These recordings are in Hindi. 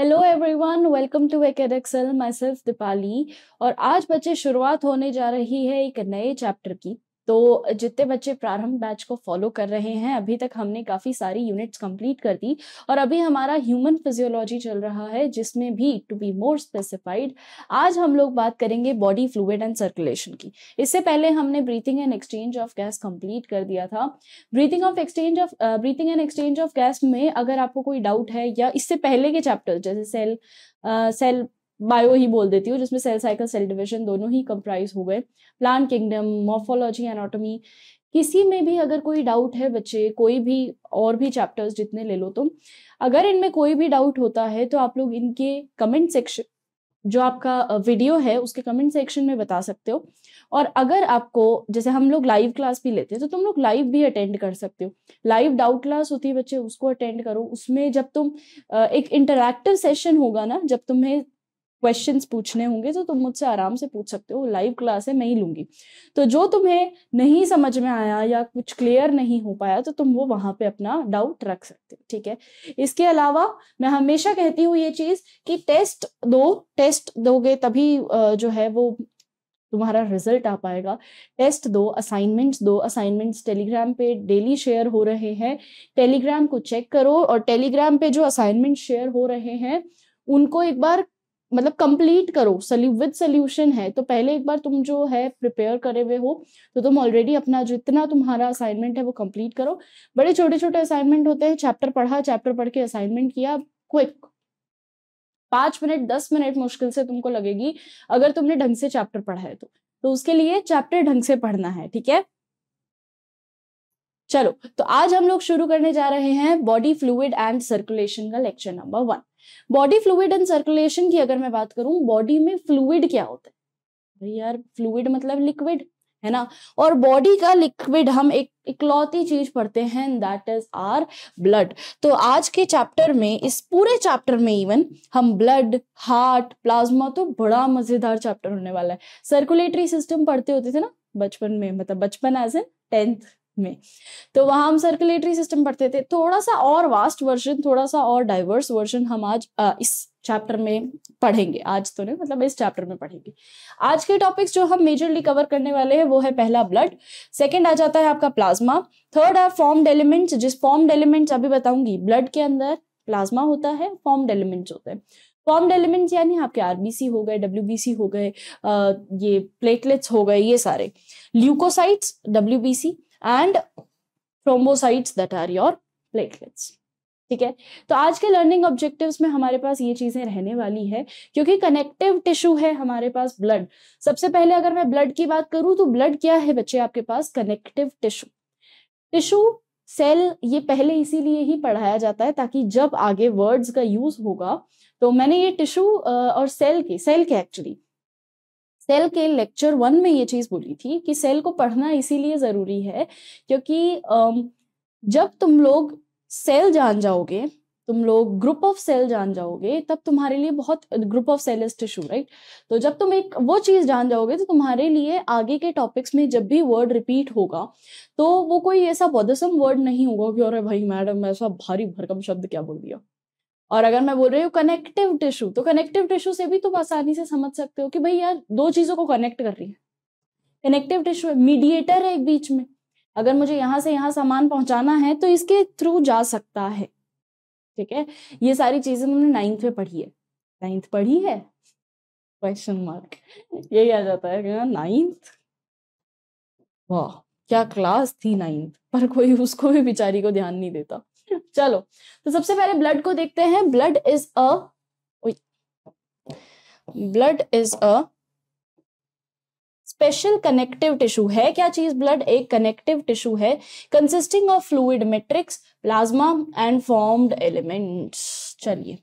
Hello everyone, welcome to Excel. Myself Deepali. और आज बच्चे शुरुआत होने जा रही है एक नए चैप्टर की। तो जितने बच्चे प्रारंभ बैच को फॉलो कर रहे हैं, अभी तक हमने काफी सारी यूनिट्स कंप्लीट कर दी और अभी हमारा ह्यूमन फिजियोलॉजी चल रहा है, जिसमें भी टू बी मोर स्पेसिफाइड आज हम लोग बात करेंगे बॉडी फ्लूइड एंड सर्कुलेशन की। इससे पहले हमने breathing and exchange of gas complete कर दिया था। Breathing and exchange of gas में अगर आपको कोई डाउट है या इससे पहले के चैप्टर जैसे सेल बायो ही बोल देती हूँ, जिसमें सेल साइकिल सेल डिविजन दोनों ही कंप्राइज हो गए, प्लांट किंगडम, मॉर्फोलॉजी, एनाटॉमी, किसी में भी अगर कोई डाउट है बच्चे, कोई भी और भी चैप्टर्स जितने ले लो तुम, अगर इनमें कोई भी डाउट होता है तो आप लोग इनके कमेंट सेक्शन, जो आपका वीडियो है उसके कमेंट सेक्शन में बता सकते हो। और अगर आपको, जैसे हम लोग लाइव क्लास भी लेते हैं, तो तुम लोग लाइव भी अटेंड कर सकते हो। लाइव डाउट क्लास होती है बच्चे, उसको अटेंड करो। उसमें जब तुम एक इंटरैक्टिव सेशन होगा ना, जब तुम्हें क्वेश्चंस पूछने होंगे तो तुम मुझसे आराम से पूछ सकते हो। लाइव क्लास है, मैं ही लूंगी। तो जो तुम्हें नहीं समझ में आया या कुछ क्लियर नहीं हो पाया तो तुम वो वहां पे अपना डाउट रख सकते हो, ठीक है। इसके अलावा मैं हमेशा कहती हूँ ये चीज कि टेस्ट दोगे तभी जो है वो तुम्हारा रिजल्ट आ पाएगा। टेस्ट दो, असाइनमेंट्स टेलीग्राम पे डेली शेयर हो रहे हैं। टेलीग्राम को चेक करो और टेलीग्राम पे जो असाइनमेंट शेयर हो रहे हैं उनको एक बार मतलब कंप्लीट करो। विद सोल्यूशन है, तो पहले एक बार तुम जो है प्रिपेयर करे हुए हो तो तुम ऑलरेडी अपना जितना तुम्हारा असाइनमेंट है वो कंप्लीट करो। बड़े छोटे छोटे असाइनमेंट होते हैं, चैप्टर पढ़ के असाइनमेंट किया, क्विक 5 मिनट 10 मिनट मुश्किल से तुमको लगेगी अगर तुमने ढंग से चैप्टर पढ़ा है तो उसके लिए चैप्टर ढंग से पढ़ना है, ठीक है। चलो, तो आज हम लोग शुरू करने जा रहे हैं बॉडी फ्लूइड एंड सर्कुलेशन का lecture number 1। Body fluid and circulation की अगर मैं बात करूं, बॉडी में फ्लूइड क्या होता है? भाई यार, फ्लूइड मतलब लिक्विड, है ना। और बॉडी का लिक्विड हम एक इकलौती चीज पढ़ते हैं, दैट इज आर ब्लड। तो आज के चैप्टर में, इस पूरे चैप्टर में इवन हम ब्लड, हार्ट, प्लाज्मा, तो बड़ा मजेदार चैप्टर होने वाला है। सर्कुलेटरी सिस्टम पढ़ते होते थे ना बचपन में, मतलब बचपन एज ए 10th में, तो वहां हम सर्कुलेटरी सिस्टम पढ़ते थे। थोड़ा सा और वास्ट वर्जन, थोड़ा सा और डाइवर्स वर्जन हम आज इस चैप्टर में पढ़ेंगे। आज तो नहीं, मतलब इस चैप्टर में पढ़ेंगे। आज के टॉपिक्स जो हम मेजरली कवर करने वाले हैं वो है पहला ब्लड, सेकंड आ जाता है आपका प्लाज्मा, थर्ड है फॉर्म्ड एलिमेंट्स, जिस फॉर्म्ड एलिमेंट्स अभी बताऊंगी। ब्लड के अंदर प्लाज्मा होता है, फॉर्म्ड एलिमेंट्स होते हैं। फॉर्म्ड एलिमेंट्स यानी आपके आरबीसी हो गए, डब्ल्यूबीसी हो गए, ये प्लेटलेट्स हो गए, ये सारे leucocytes, WBC, and thrombocytes that are your platelets, ठीक है। तो आज के लर्निंग ऑब्जेक्टिव्स में हमारे पास ये चीजें रहने वाली है, क्योंकि कनेक्टिव टिश्यू है हमारे पास ब्लड। सबसे पहले अगर मैं ब्लड की बात करूं तो ब्लड क्या है बच्चे आपके पास? Connective tissue cell. ये पहले इसीलिए ही पढ़ाया जाता है ताकि जब आगे वर्ड्स का यूज होगा तो मैंने ये टिश्यू और सेल के लेक्चर 1 में ये चीज बोली थी कि सेल को पढ़ना इसीलिए जरूरी है क्योंकि जब तुम लोग सेल जान जाओगे, तुम लोग ग्रुप ऑफ सेल जान जाओगे, तब तुम्हारे लिए बहुत, group of cell is tissue, right. तो जब तुम एक वो चीज जान जाओगे तो तुम्हारे लिए आगे के टॉपिक्स में जब भी वर्ड रिपीट होगा तो वो कोई ऐसा बॉदरसम वर्ड नहीं होगा कि अरे भाई मैडम ऐसा भारी भरकम शब्द क्या बोल दिया। और अगर मैं बोल रही हूँ कनेक्टिव टिश्यू, तो कनेक्टिव टिश्यू से भी तुम आसानी से समझ सकते हो कि भाई यार दो चीजों को कनेक्ट कर रही है। कनेक्टिव टिश्यू मीडिएटर है एक बीच में, अगर मुझे यहाँ से यहाँ सामान पहुंचाना है तो इसके थ्रू जा सकता है, ठीक है। ये सारी चीजें हमने 9th में पढ़ी है। 9th पढ़ी है? Question mark. यही आ जाता है कि 9th, वाह क्या क्लास थी 9th, पर कोई उसको भी बेचारी को ध्यान नहीं देता। चलो, तो सबसे पहले ब्लड को देखते हैं। Blood is a special connective tissue है। क्या चीज? ब्लड एक कनेक्टिव टिश्यू है consisting of fluid matrix, plasma and formed elements. चलिए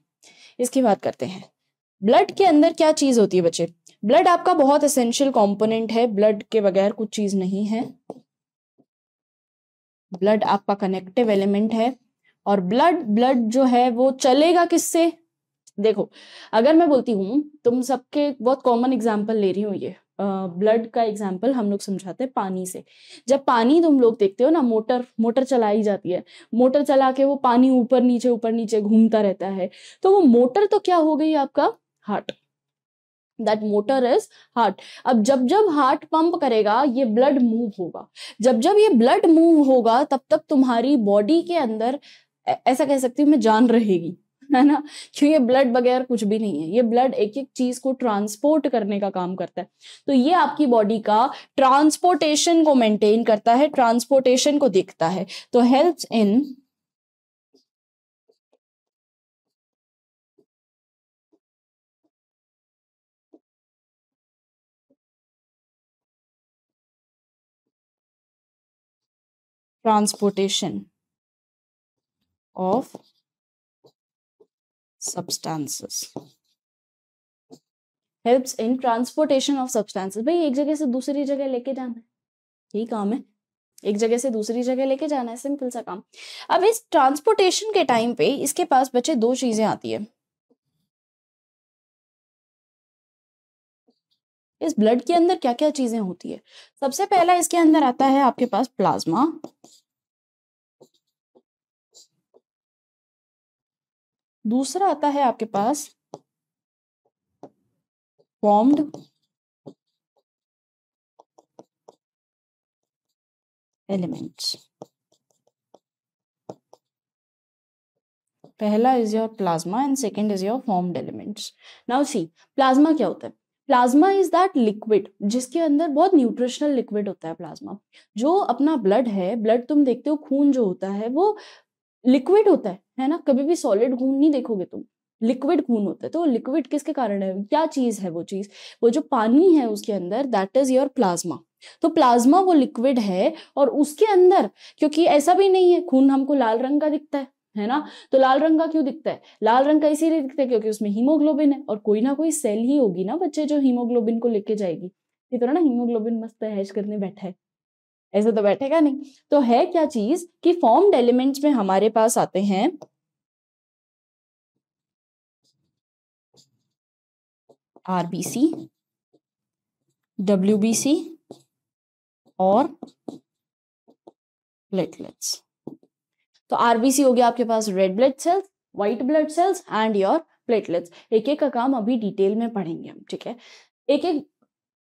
इसकी बात करते हैं। ब्लड के अंदर क्या चीज होती है बच्चे? ब्लड आपका बहुत एसेंशियल कंपोनेंट है, ब्लड के बगैर कुछ चीज नहीं है। ब्लड आपका कनेक्टिव एलिमेंट है और ब्लड जो है वो चलेगा किससे? देखो, अगर मैं बोलती हूँ, तुम सबके बहुत कॉमन एग्जांपल ले रही हूँ, ये ब्लड का एग्जाम्पल हम लोग समझाते हैं पानी से। जब पानी तुम लोग देखते हो ना, मोटर चलाई जाती है, मोटर चला के वो पानी ऊपर नीचे घूमता रहता है, तो वो मोटर तो क्या हो गई आपका heart, that motor is heart. अब जब जब हार्ट पंप करेगा ये ब्लड मूव होगा, जब जब ये ब्लड मूव होगा तब तक तुम्हारी बॉडी के अंदर ऐसा कह सकती हूँ मैं जान रहेगी, है ना, क्योंकि ये ब्लड बगैर कुछ भी नहीं है, ये ब्लड एक एक चीज को ट्रांसपोर्ट करने का काम करता है। तो ये आपकी बॉडी का ट्रांसपोर्टेशन को मेंटेन करता है, ट्रांसपोर्टेशन को देखता है, तो helps in transportation of substances, helps in transportation of substances। भाई एक जगह से दूसरी जगह लेके जाना है, यही काम है, एक जगह से दूसरी जगह लेके जाना है, सिंपल सा काम। अब इस ट्रांसपोर्टेशन के टाइम पे इसके पास बच्चे दो चीजें आती है। इस ब्लड के अंदर क्या क्या चीजें होती है? सबसे पहला इसके अंदर आता है आपके पास प्लाज्मा, दूसरा आता है आपके पास फॉर्म्ड एलिमेंट्स। पहला is your plasma and second is your formed elements. Now see, plasma क्या होता है? प्लाज्मा इज दैट लिक्विड जिसके अंदर बहुत न्यूट्रिशनल लिक्विड होता है। प्लाज्मा जो अपना ब्लड है, ब्लड तुम देखते हो खून जो होता है वो लिक्विड होता है ना, कभी भी सॉलिड खून नहीं देखोगे तुम, लिक्विड खून होता है। तो लिक्विड किसके कारण है, क्या चीज है वो चीज, वो जो पानी है उसके अंदर, दैट इज योर प्लाज्मा। तो प्लाज्मा वो लिक्विड है और उसके अंदर, क्योंकि ऐसा भी नहीं है खून हमको लाल रंग का दिखता है ना, तो लाल रंग का क्यों दिखता है? लाल रंग का इसीलिए दिखता है क्योंकि उसमें हीमोग्लोबिन है, और कोई ना कोई सेल ही होगी ना बच्चे जो हीमोग्लोबिन को लेके जाएगी। ये तो ना हीमोग्लोबिन मस्त हैश करने बैठा है, ऐसे तो बैठेगा नहीं। तो है क्या चीज कि फॉर्म्ड एलिमेंट्स में हमारे पास आते हैं आरबीसी, डब्ल्यूबीसी और प्लेटलेट्स। तो आरबीसी हो गया आपके पास red blood cells, white blood cells and your platelets. एक एक का काम अभी डिटेल में पढ़ेंगे हम, ठीक है। एक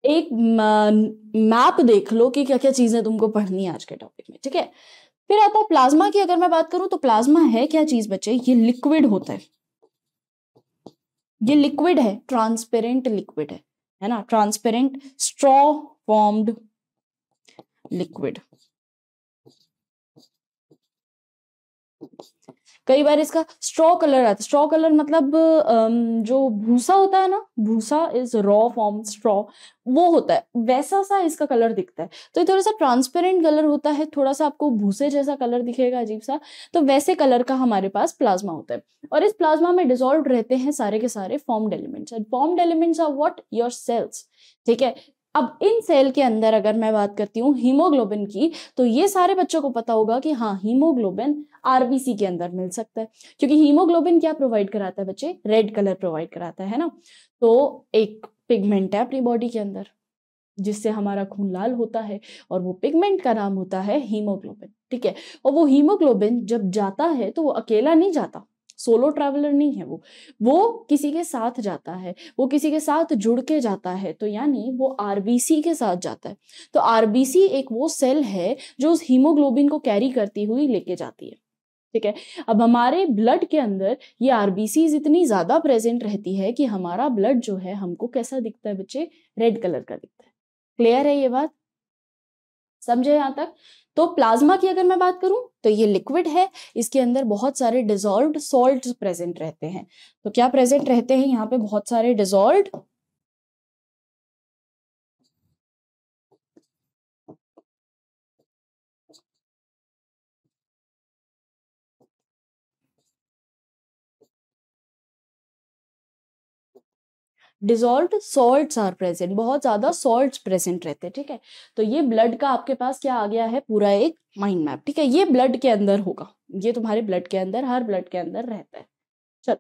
एक मैप देख लो कि क्या क्या चीजें तुमको पढ़नी है आज के टॉपिक में, ठीक है। फिर आता है प्लाज्मा की। अगर मैं बात करूं तो प्लाज्मा है क्या चीज बच्चे? ये लिक्विड होता है, ये लिक्विड है, ट्रांसपेरेंट लिक्विड है ना, ट्रांसपेरेंट स्ट्रॉ फॉर्म्ड लिक्विड। कई बार इसका स्ट्रॉ कलर आता है। स्ट्रॉ कलर मतलब जो भूसा होता है ना, भूसा इज रॉ फॉर्म स्ट्रॉ, वो होता है, वैसा सा इसका कलर दिखता है। तो ये थोड़ा सा ट्रांसपेरेंट कलर होता है, थोड़ा सा आपको भूसे जैसा कलर दिखेगा, अजीब सा। तो वैसे कलर का हमारे पास प्लाज्मा होता है, और इस प्लाज्मा में डिसॉल्व रहते हैं सारे के सारे formed elements. And formed elements are what? Your cells, ठीक है। अब इन सेल के अंदर अगर मैं बात करती हूँ हीमोग्लोबिन की, तो ये सारे बच्चों को पता होगा कि हाँ, हीमोग्लोबिन आरबीसी के अंदर मिल सकता है, क्योंकि हीमोग्लोबिन क्या प्रोवाइड कराता है बच्चे? रेड कलर प्रोवाइड कराता है ना। तो एक पिगमेंट है अपनी बॉडी के अंदर जिससे हमारा खून लाल होता है, और वो पिगमेंट का नाम होता है हीमोग्लोबिन, ठीक है। और वो हीमोग्लोबिन जब जाता है तो वो अकेला नहीं जाता, सोलो ट्रैवलर नहीं है वो किसी के साथ जाता है, वो किसी के साथ जुड़ के जाता है, तो यानी वो आरबीसी के साथ जाता है। तो आरबीसी एक वो सेल है जो उस हीमोग्लोबिन को कैरी करती हुई लेके जाती है, ठीक है। अब हमारे ब्लड के अंदर ये आरबीसीज इतनी ज्यादा प्रेजेंट रहती है कि हमारा ब्लड जो है हमको कैसा दिखता है बच्चे? रेड कलर का दिखता है। क्लियर है ये बात? समझे यहां तक? तो प्लाज्मा की अगर मैं बात करूं तो ये लिक्विड है, इसके अंदर बहुत सारे डिसॉल्व्ड सॉल्ट्स प्रेजेंट रहते हैं। तो क्या प्रेजेंट रहते हैं यहाँ पे? बहुत सारे dissolved dissolved salts are present, बहुत ज्यादा सॉल्ट्स प्रेजेंट रहते हैं, ठीक है। तो ये ब्लड का आपके पास क्या आ गया है? पूरा एक माइंड मैप, ठीक है। ये ब्लड के अंदर होगा, ये तुम्हारे ब्लड के अंदर, हर ब्लड के अंदर रहता है। चलो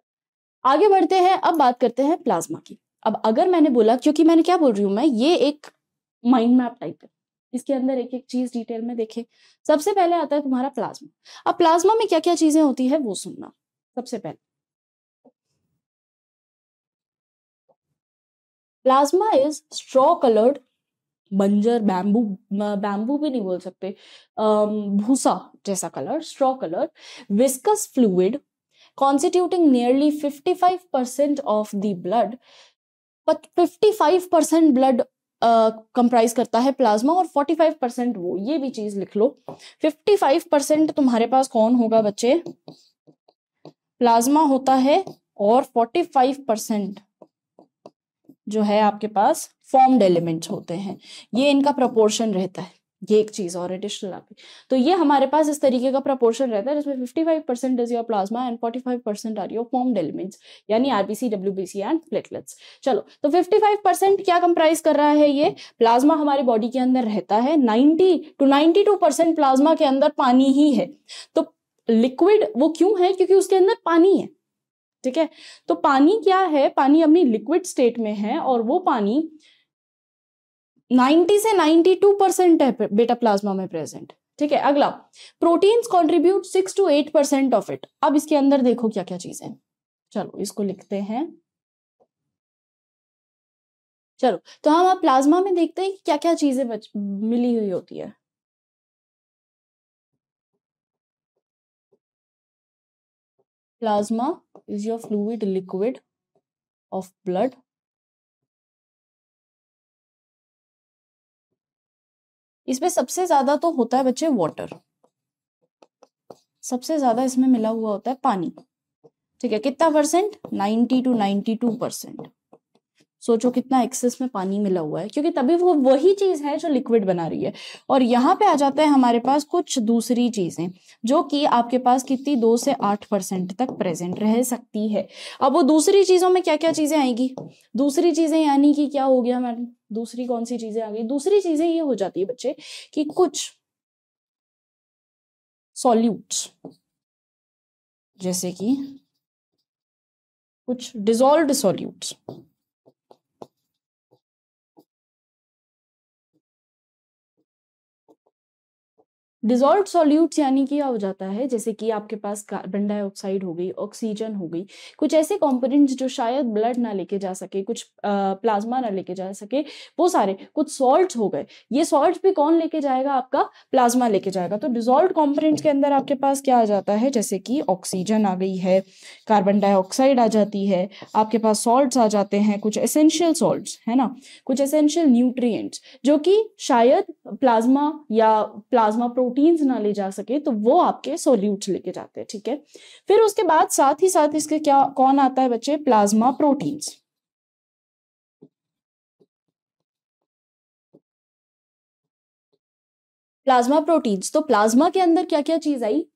आगे बढ़ते हैं, अब बात करते हैं प्लाज्मा की। अब अगर मैंने बोला, क्योंकि मैंने क्या बोल रही हूँ मैं, ये एक माइंड मैप टाइप है, इसके अंदर एक एक चीज डिटेल में देखें। सबसे पहले आता है तुम्हारा प्लाज्मा। अब प्लाज्मा में क्या क्या चीजें होती है वो सुनना। सबसे पहले प्लाज्मा इज स्ट्रॉ कलर्ड, बंजर बैम्बू, बैम्बू भी नहीं बोल सकते, भूसा जैसा colour, straw colour, viscous fluid constituting nearly 55% of the blood, but 55% blood comprise करता है प्लाज्मा और 45% वो, ये भी चीज लिख लो। 55% तुम्हारे पास कौन होगा बच्चे, प्लाज्मा होता है, और 45% जो है आपके पास फॉर्म्ड एलिमेंट्स होते हैं। ये इनका प्रोपोर्शन रहता है। ये एक चीज और एडिशनल आ गई, तो ये हमारे पास इस तरीके का प्रोपोर्शन रहता है जिसमें 55% is your plasma and 45% are your formed elements, यानी आरबीसी, डब्ल्यूबीसी एंड प्लेटलेट्स। चलो, तो 55% क्या कंप्राइज कर रहा है, ये प्लाज्मा हमारे बॉडी के अंदर रहता है। 90 to 92% प्लाज्मा के अंदर पानी ही है। तो लिक्विड वो क्यों है, क्योंकि उसके अंदर पानी है, ठीक है। तो पानी क्या है, पानी अपनी लिक्विड स्टेट में है, और वो पानी 90 से 92% है बेटा प्लाज्मा में प्रेजेंट, ठीक है। अगला, proteins contribute 6 to 8% of it. अब इसके अंदर देखो क्या क्या चीजें, चलो इसको लिखते हैं। चलो, तो हम अब प्लाज्मा में देखते हैं कि क्या क्या चीजें मिली हुई होती है। Plasma is your fluid liquid of blood. इसमें सबसे ज्यादा तो होता है बच्चे वाटर, सबसे ज्यादा इसमें मिला हुआ होता है पानी, ठीक है। कितना परसेंट, 90 to 92%। सोचो कितना एक्सेस में पानी मिला हुआ है, क्योंकि तभी वो वही चीज है जो लिक्विड बना रही है। और यहाँ पे आ जाता है हमारे पास कुछ दूसरी चीजें, जो कि आपके पास कितनी 2 से 8% तक प्रेजेंट रह सकती है। अब वो दूसरी चीजों में क्या क्या चीजें आएगी, दूसरी चीजें यानी कि क्या हो गया मैडम, दूसरी कौन सी चीजें आ गई, दूसरी चीजें ये हो जाती है बच्चे कि कुछ सॉल्यूट्स, जैसे कि कुछ डिसॉल्व्ड सॉल्यूट्स, डिसॉल्व्ड सॉल्यूट्स यानी कि क्या हो जाता है, जैसे कि आपके पास कार्बन डाइऑक्साइड हो गई, ऑक्सीजन हो गई, कुछ ऐसे कंपोनेंट्स जो शायद ब्लड ना लेके जा सके, कुछ प्लाज्मा ना लेके जा सके, वो सारे कुछ सॉल्ट्स हो गए। ये सॉल्ट्स भी कौन लेके जाएगा, आपका प्लाज्मा लेके जाएगा। तो डिसॉल्व्ड कंपोनेंट्स के अंदर आपके पास क्या आ जाता है, जैसे कि ऑक्सीजन आ गई है, कार्बन डाइऑक्साइड आ जाती है, आपके पास सॉल्ट्स आ जाते हैं, कुछ एसेंशियल सॉल्ट्स है ना, कुछ एसेंशियल न्यूट्रिएंट्स जो कि शायद प्लाज्मा या प्लाज्मा प्रोटीन्स ना ले जा सके, तो वो आपके सोल्यूट्स लेके जाते हैं, ठीक है। फिर उसके बाद साथ ही साथ इसके क्या कौन आता है बच्चे, प्लाज्मा प्रोटीन्स। प्लाज्मा प्रोटीन्स, तो प्लाज्मा के अंदर क्या क्या चीज आई,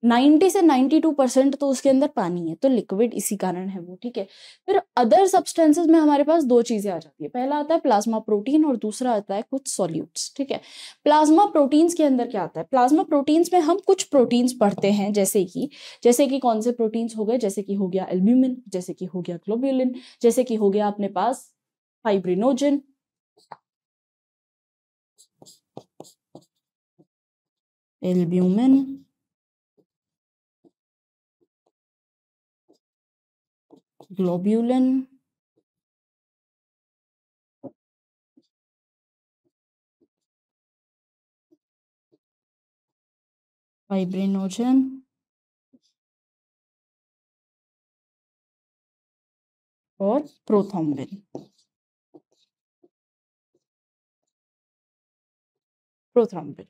90 से 92% तो उसके अंदर पानी है, तो लिक्विड इसी कारण है वो, ठीक है। फिर अदर सब्सटेंसेस में हमारे पास दो चीजें आ जाती है, पहला आता है प्लाज्मा प्रोटीन और दूसरा आता है कुछ सॉल्यूट्स, ठीक है। प्लाज्मा प्रोटीन्स के अंदर क्या आता है, प्लाज्मा प्रोटीन्स में हम कुछ प्रोटीन्स पढ़ते हैं, जैसे कि कौन से प्रोटीन्स हो गए, जैसे कि हो गया एल्ब्यूमिन, जैसे कि हो गया ग्लोब्यूलिन, जैसे कि हो गया अपने पास फाइब्रिनोजन, एल्ब्यूमिन, ग्लोब्यूलिन, फाइब्रिनोजन और प्रोथ्रोम्बिन। प्रोथ्रोम्बिन,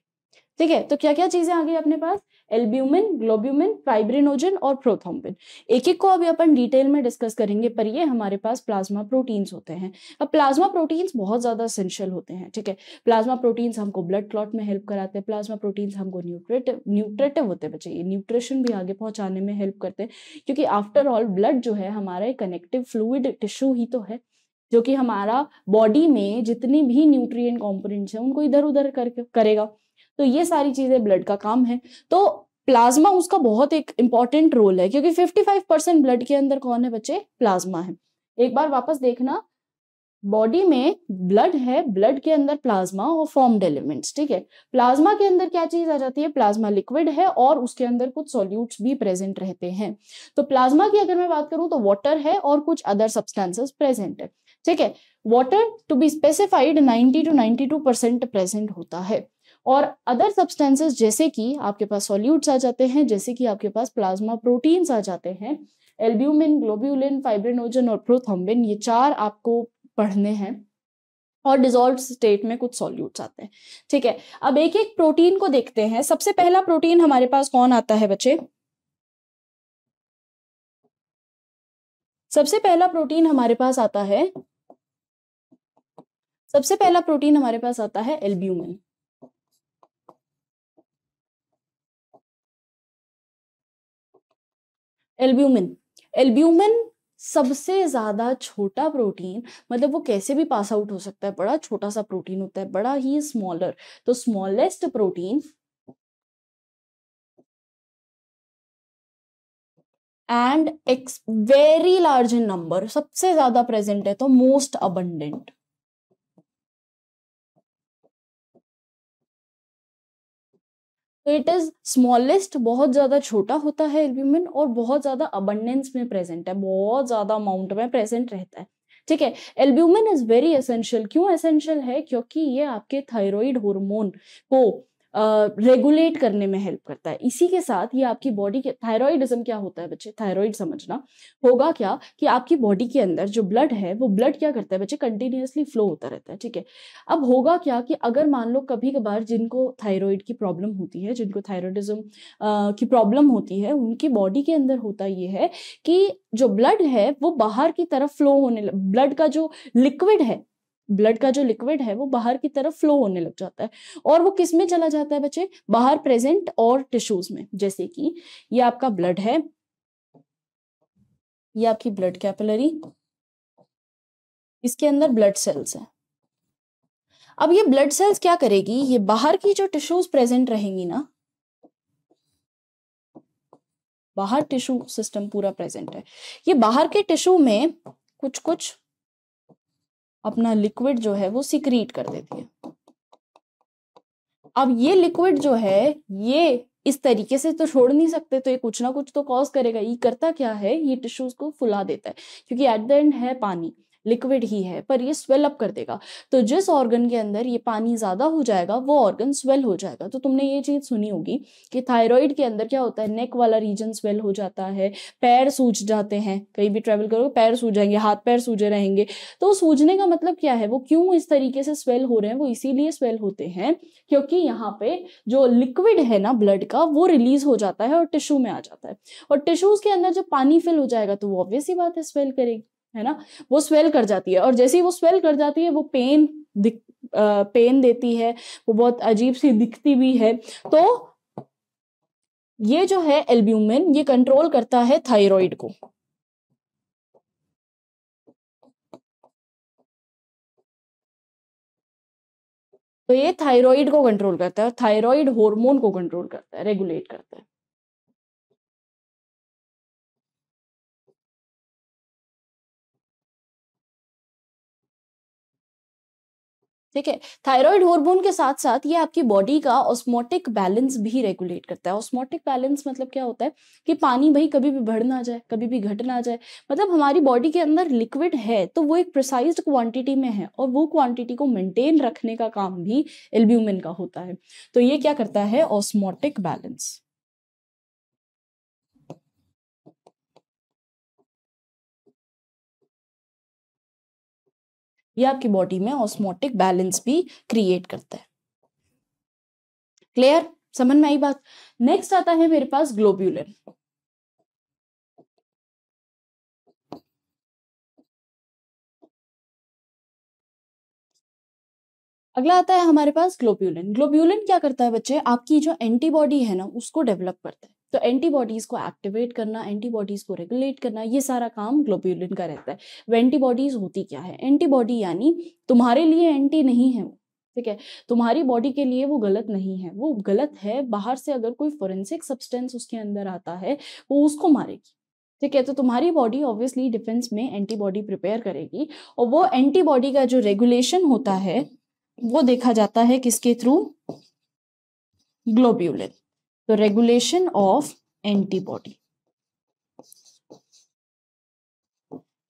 ठीक है। तो क्या क्या चीजें आ गई अपने पास, एल्ब्यूमिन, ग्लोब्यूमिन, फाइब्रिनोजन और प्रोथ्रोम्बिन। एक एक को अभी अपन डिटेल में डिस्कस करेंगे, पर ये हमारे पास प्लाज्मा प्रोटीन्स होते हैं। अब प्लाज्मा प्रोटीन्स बहुत ज्यादा एसेंशियल होते हैं, ठीक है। प्लाज्मा प्रोटीन्स हमको ब्लड क्लॉट में हेल्प कराते हैं, प्लाज्मा प्रोटीन्स हमको न्यूट्रेटिव होते हैं बच्चे, ये न्यूट्रिशन भी आगे पहुंचाने में हेल्प करते हैं, क्योंकि आफ्टर ऑल ब्लड जो है हमारा कनेक्टिव फ्लूइड टिश्यू ही तो है, जो कि हमारा बॉडी में जितनी भी न्यूट्रिएंट कंपोनेंट्स हैं उनको इधर उधर करेगा। तो ये सारी चीजें ब्लड का काम है। तो प्लाज्मा उसका बहुत एक इंपॉर्टेंट रोल है, क्योंकि 55% ब्लड के अंदर कौन है बच्चे, प्लाज्मा है। एक बार वापस देखना, बॉडी में ब्लड है, ब्लड के अंदर प्लाज्मा और फॉर्म्ड एलिमेंट्स, ठीक है। प्लाज्मा के अंदर क्या चीज आ जाती है, प्लाज्मा लिक्विड है और उसके अंदर कुछ सॉल्यूट्स भी प्रेजेंट रहते हैं। तो प्लाज्मा की अगर मैं बात करूं तो वाटर है और कुछ अदर सब्सटेंसेस प्रेजेंट है, ठीक है। Water to be specified 90 to 92% present होता है, और अदर सब्सटेंसेस जैसे कि आपके पास सॉल्यूट्स आ जाते हैं, जैसे कि आपके पास प्लाज्मा प्रोटीन्स आ जाते हैं, एल्ब्यूमिन, ग्लोब्यूलिन, फाइब्रिनोजन और प्रोथ्रोम्बिन, ये 4 आपको पढ़ने हैं, और डिसॉल्व्ड स्टेट में कुछ सॉल्यूट्स आते हैं, ठीक है। अब एक एक प्रोटीन को देखते हैं। सबसे पहला प्रोटीन हमारे पास कौन आता है बच्चे? सबसे पहला प्रोटीन हमारे पास आता है, सबसे पहला प्रोटीन हमारे पास आता है एल्ब्यूमिन। एल्ब्यूमिन, एल्ब्यूमिन सबसे ज्यादा छोटा प्रोटीन, मतलब वो कैसे भी पास आउट हो सकता है, बड़ा छोटा सा प्रोटीन होता है, बड़ा ही स्मॉलर। तो smallest protein and x very large in number, सबसे ज्यादा प्रेजेंट है तो मोस्ट अबंडेंट। तो इट इज स्मॉलेस्ट, बहुत ज्यादा छोटा होता है एल्ब्यूमिन, और बहुत ज्यादा अबंडेंस में प्रेजेंट है, बहुत ज्यादा अमाउंट में प्रेजेंट रहता है, ठीक है। Albumin is very essential. क्यों एसेंशियल है? क्योंकि ये आपके थायराइड हार्मोन को रेगुलेट करने में हेल्प करता है। इसी के साथ ये आपकी बॉडी के, थायराइडिज्म क्या होता है बच्चे, थायराइड समझना होगा क्या कि आपकी बॉडी के अंदर जो ब्लड है वो ब्लड क्या करता है बच्चे, कंटिन्यूअसली फ्लो होता रहता है, ठीक है। अब होगा क्या कि अगर मान लो कभी कभार जिनको थायराइड की प्रॉब्लम होती है, जिनको थायराइडिज्म की प्रॉब्लम होती है, उनकी बॉडी के अंदर होता ये है कि जो ब्लड है वो बाहर की तरफ फ्लो होने, ब्लड का जो लिक्विड है, ब्लड का जो लिक्विड है वो बाहर की तरफ फ्लो होने लग जाता है, और वो किस में चला जाता है बच्चे, बाहर प्रेजेंट और टिश्यूज में। जैसे कि ये आपका ब्लड है, ये आपकी ब्लड कैपिलरी, इसके अंदर ब्लड सेल्स है। अब ये ब्लड सेल्स क्या करेगी, ये बाहर की जो टिश्यूज प्रेजेंट रहेंगी ना, बाहर टिश्यू सिस्टम पूरा प्रेजेंट है, ये बाहर के टिश्यू में कुछ कुछ अपना लिक्विड जो है वो सिक्रीट कर देती है। अब ये लिक्विड जो है ये इस तरीके से तो छोड़ नहीं सकते, तो ये कुछ ना कुछ तो कॉज करेगा। ये करता क्या है, ये टिश्यूज को फुला देता है, क्योंकि एट द एंड है पानी, लिक्विड ही है, पर ये स्वेल अप कर देगा। तो जिस ऑर्गन के अंदर ये पानी ज्यादा हो जाएगा वो ऑर्गन स्वेल हो जाएगा। तो तुमने ये चीज सुनी होगी कि थायराइड के अंदर क्या होता है, नेक वाला रीजन स्वेल हो जाता है, पैर सूज जाते हैं, कहीं भी ट्रेवल करोगे पैर सूज जाएंगे, हाथ पैर सूजे रहेंगे। तो सूजने का मतलब क्या है, वो क्यों इस तरीके से स्वेल हो रहे हैं, वो इसीलिए स्वेल होते हैं क्योंकि यहाँ पे जो लिक्विड है ना ब्लड का वो रिलीज हो जाता है और टिश्यू में आ जाता है, और टिश्यूज के अंदर जब पानी फिल हो जाएगा तो वो ऑब्वियस ही बात है स्वेल करेगी, है ना। वो स्वेल कर जाती है, और जैसे ही वो स्वेल कर जाती है वो पेन देती है, वो बहुत अजीब सी दिखती भी है। तो ये जो है एल्ब्यूमिन, ये कंट्रोल करता है थायराइड को। तो ये थायराइड को कंट्रोल करता है, और थायराइड हार्मोन को कंट्रोल करता है, रेगुलेट करता है। ठीक है, थायराइड हार्मोन के साथ साथ ये आपकी बॉडी का ऑस्मोटिक बैलेंस भी रेगुलेट करता है। ऑस्मोटिक बैलेंस मतलब क्या होता है कि पानी भाई कभी भी बढ़ ना जाए, कभी भी घट ना जाए। मतलब हमारी बॉडी के अंदर लिक्विड है तो वो एक प्रिसाइज्ड क्वांटिटी में है, और वो क्वांटिटी को मेंटेन रखने का काम भी एल्ब्यूमिन का होता है। तो ये क्या करता है, ऑस्मोटिक बैलेंस। ये आपकी बॉडी में ऑस्मोटिक बैलेंस भी क्रिएट करता है। क्लियर, समझ में आई बात। नेक्स्ट आता है मेरे पास ग्लोब्यूलिन। अगला आता है हमारे पास ग्लोब्यूलिन। ग्लोब्यूलिन क्या करता है बच्चे, आपकी जो एंटीबॉडी है ना उसको डेवलप करता है। तो एंटीबॉडीज को एक्टिवेट करना, एंटीबॉडीज को रेगुलेट करना, ये सारा काम ग्लोब्यूलिन का रहता है। वो एंटीबॉडीज होती क्या है, एंटीबॉडी यानी तुम्हारे लिए एंटी नहीं है वो, ठीक है, तुम्हारी बॉडी के लिए वो गलत नहीं है, वो गलत है बाहर से अगर कोई फोरेंसिक सब्सटेंस उसके अंदर आता है वो उसको मारेगी, ठीक है, तो तुम्हारी बॉडी ऑब्वियसली डिफेंस में एंटीबॉडी प्रिपेयर करेगी, और वो एंटीबॉडी का जो रेगुलेशन होता है वो देखा जाता है किसके थ्रू? ग्लोब्यूलिन। तो रेगुलेशन ऑफ एंटीबॉडी,